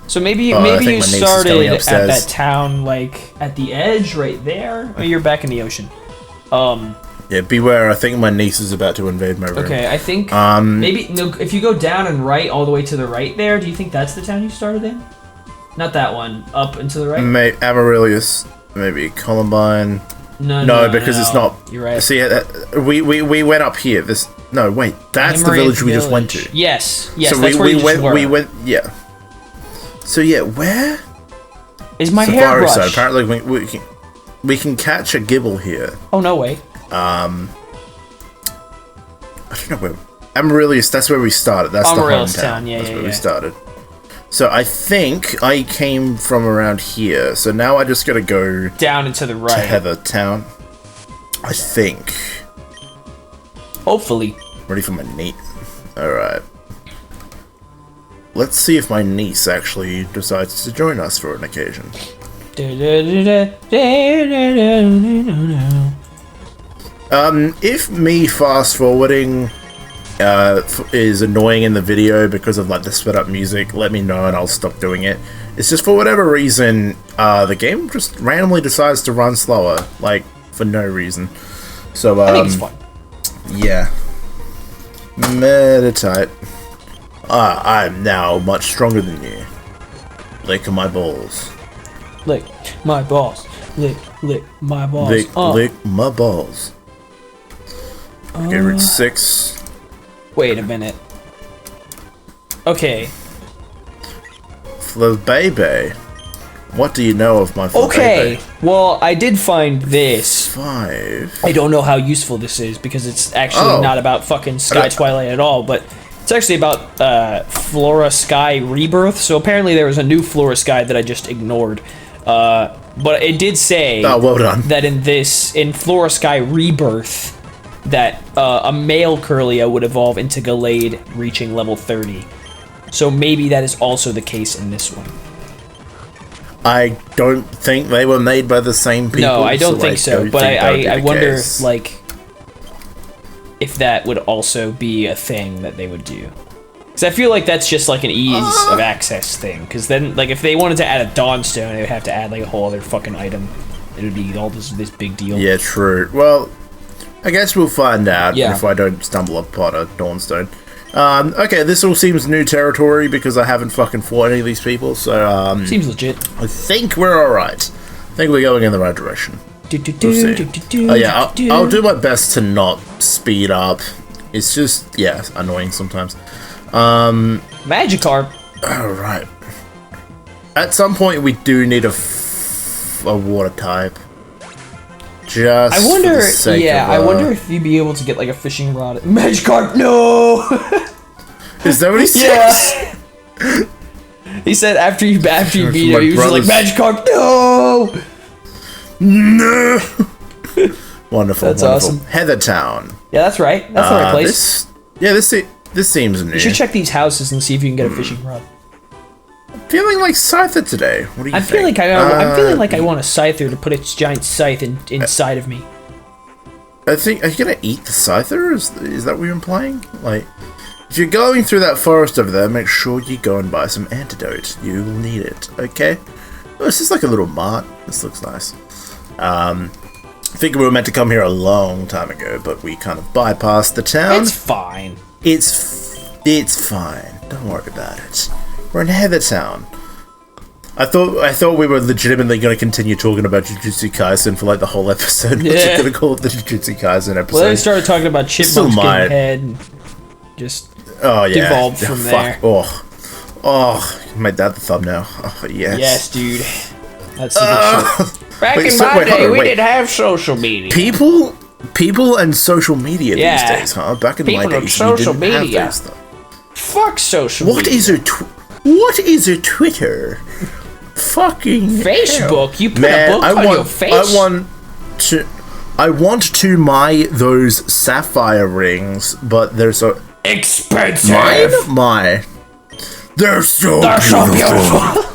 So maybe you started at that town, like at the edge, right there, or you're back in the ocean. Yeah, beware. I think my niece is about to invade my room. Okay, I think maybe if you go down and right all the way to the right there, do you think that's the town you started in? Not that one. Up and to the right. Amaryllis, maybe Columbine. No, because it's not. You're right. See, we went up here. That's the village we just went to. Yes, so that's where you just were. We went. Yeah. So yeah, where is my hairbrush? So apparently we can catch a gibble here. Oh no way. I don't know where. Amaryllis. That's where we started. That's Amaryllis the hometown. Town. Yeah, that's where we started. So I think I came from around here. So now I just gotta go down and to the right. To Heather Town. I think. Hopefully. Ready for my niece. Alright. Let's see if my niece actually decides to join us for an occasion. If me fast forwarding is annoying in the video because of like the sped up music, let me know and I'll stop doing it. It's just for whatever reason, the game just randomly decides to run slower, like for no reason. So I think it's fun. Yeah. Meditate. I'm now much stronger than you. Lick my balls. Lick my balls. Lick my balls. Lick my balls. Okay, Route 6. Wait a minute. Okay. Flabebe. What do you know of my Flabebe? Okay, well, I did find this. 5. I don't know how useful this is because it's actually not about fucking Sky Twilight at all, but it's actually about Flora Sky Rebirth. So apparently there was a new Flora Sky that I just ignored. But it did say well done. that in Flora Sky Rebirth, that a male Kirlia would evolve into Gallade, reaching level 30. So maybe that is also the case in this one. I don't think they were made by the same people. No, I don't think so. But I wonder, case. like, if that would also be a thing that they would do. Because I feel like that's just like an ease of access thing. Because then, like, if they wanted to add a Dawnstone, they would have to add like a whole other fucking item. It would be all this big deal. Yeah, true. Well, I guess we'll find out Yeah. if I don't stumble upon a Dawnstone. Okay, this all seems new territory because I haven't fucking fought any of these people, so, Seems legit. I think we're alright. I think we're going in the right direction. We'll see. Oh yeah, I'll do my best to not speed up. It's just, yeah, annoying sometimes. Magikarp. Alright. At some point, we do need a water type. Just I wonder. for the sake of, I wonder if you'd be able to get like a fishing rod. Magikarp, no. Is that what he says? Yeah. He said after you beat him, he was brothers. like, Magikarp, no. No. Wonderful. That's wonderful. awesome. Heathertown. Yeah, that's right. That's the right place. This seems new. You should check these houses and see if you can get a fishing rod. Feeling like Scyther today. What do you I'm think? I'm feeling like I want a Scyther to put its giant scythe inside of me. I think, are you gonna eat the Scyther? Is that what you're implying? Like, if you're going through that forest over there, make sure you go and buy some antidote. You will need it, okay? Oh, this is like a little mart. This looks nice. I think we were meant to come here a long time ago, but we kind of bypassed the town. It's fine. It's fine. Don't worry about it. We're in Heathertown. I thought we were legitimately going to continue talking about Jujutsu Kaisen for like the whole episode. Yeah. We're going to call it the Jujutsu Kaisen episode. Well, they started talking about chipmunks getting head and just devolved from there. Oh, made that the thumbnail. Oh, yes. Yes, dude. That's the good shit. Back in my day, we didn't have social media. People and social media these days, huh? Back in my People days, and social we didn't media. have those stuff. Fuck social What media. What is a Twitter? Fucking Facebook. hell. You put Man, a book on your face. I want to buy those sapphire rings, but they're so expensive. Mine. They're so beautiful.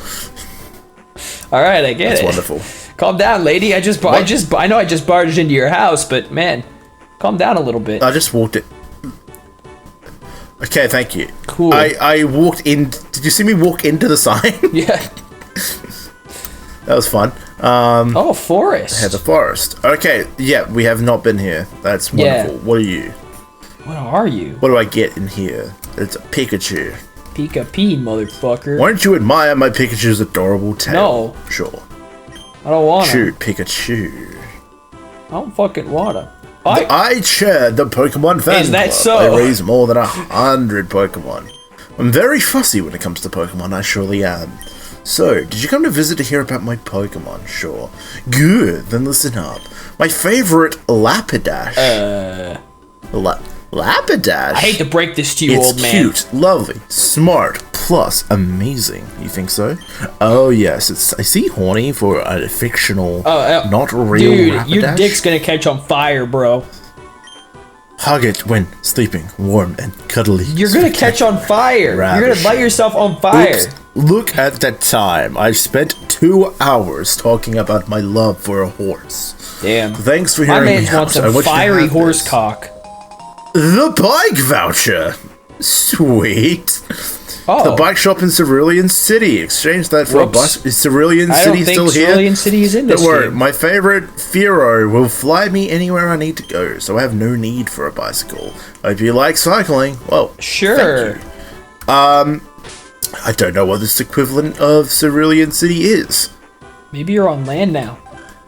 All right, I get That's it. wonderful. Calm down, lady. I know I just barged into your house, but man, calm down a little bit. I just walked it. Okay, thank you. Cool. I walked in. Did you see me walk into the sign? Yeah. That was fun. Oh, forest. Heather Forest. Okay, yeah, we have not been here. That's wonderful. Yeah. What are you? What are you? What do I get in here? It's a Pikachu. Pika-Pee, motherfucker. Why don't you admire my Pikachu's adorable tail? No. Sure. I don't wanna. Shoot, Pikachu. I don't fucking wanna. I chair the Pokemon fan Is that club. so? I raise more than 100 Pokemon. I'm very fussy when it comes to Pokemon, I surely am. So, did you come to visit to hear about my Pokemon? Sure. Good, then listen up. My favorite Lapidash. Lapidash? I hate to break this to you, old man. It's cute, lovely, smart, plus amazing. You think so? Oh yes, I see horny for a fictional, not real dude, Rapidash. your dick's gonna catch on fire, bro. Hug it when sleeping, warm and cuddly. You're gonna catch on fire. You're gonna Ravishing. light yourself on fire. Oops. Look at that time. I spent 2 hours talking about my love for a horse. Damn. Thanks for My hearing me man's out. wants I some want you to fiery have horse this. cock. The bike voucher. Sweet. Oh. The bike shop in Cerulean City. Exchange that for Whoops. a bus. Is Cerulean I City don't think still here? Cerulean City is in this Don't worry, game. my favorite Firo will fly me anywhere I need to go, so I have no need for a bicycle. Hope you like cycling. Well, Sure. thank you. I don't know what this equivalent of Cerulean City is. Maybe you're on land now.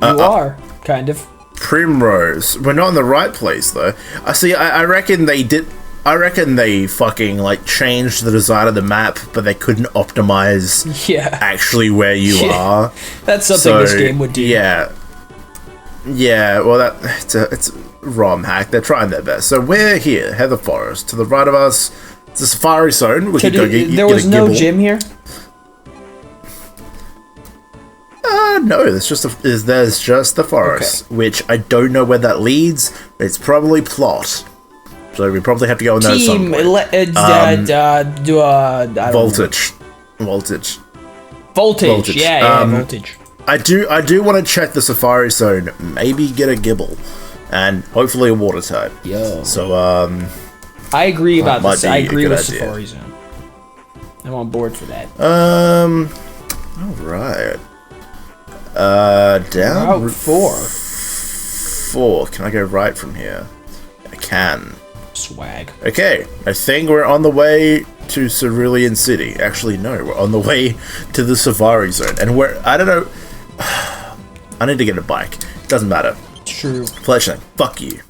You are, kind of. Primrose. We're not in the right place though. I reckon they did. I reckon they fucking like changed the design of the map, but they couldn't optimize Yeah. actually where you Yeah. are. That's something this game would do. Yeah. Yeah. Well, it's a ROM hack. They're trying their best. So we're here, Heather Forest. To the right of us, it's a safari zone. We could go get There was a no gibble. gym here? No, there's just the forest, which I don't know where that leads. It's probably plot. So we probably have to go on there at some point. Voltage. Voltage, Voltage. yeah, voltage. I do want to check the Safari Zone, maybe get a Gibble, and hopefully a water type. Yo. So, I agree about might this. be I a agree good with idea. Safari Zone. I'm on board for that. Alright. Down Route 4. 4. Can I go right from here? I can. Swag. Okay, I think we're on the way to Cerulean City. Actually, no, we're on the way to the Safari Zone. And I don't know. I need to get a bike. It doesn't matter. True. Fletchling, fuck you.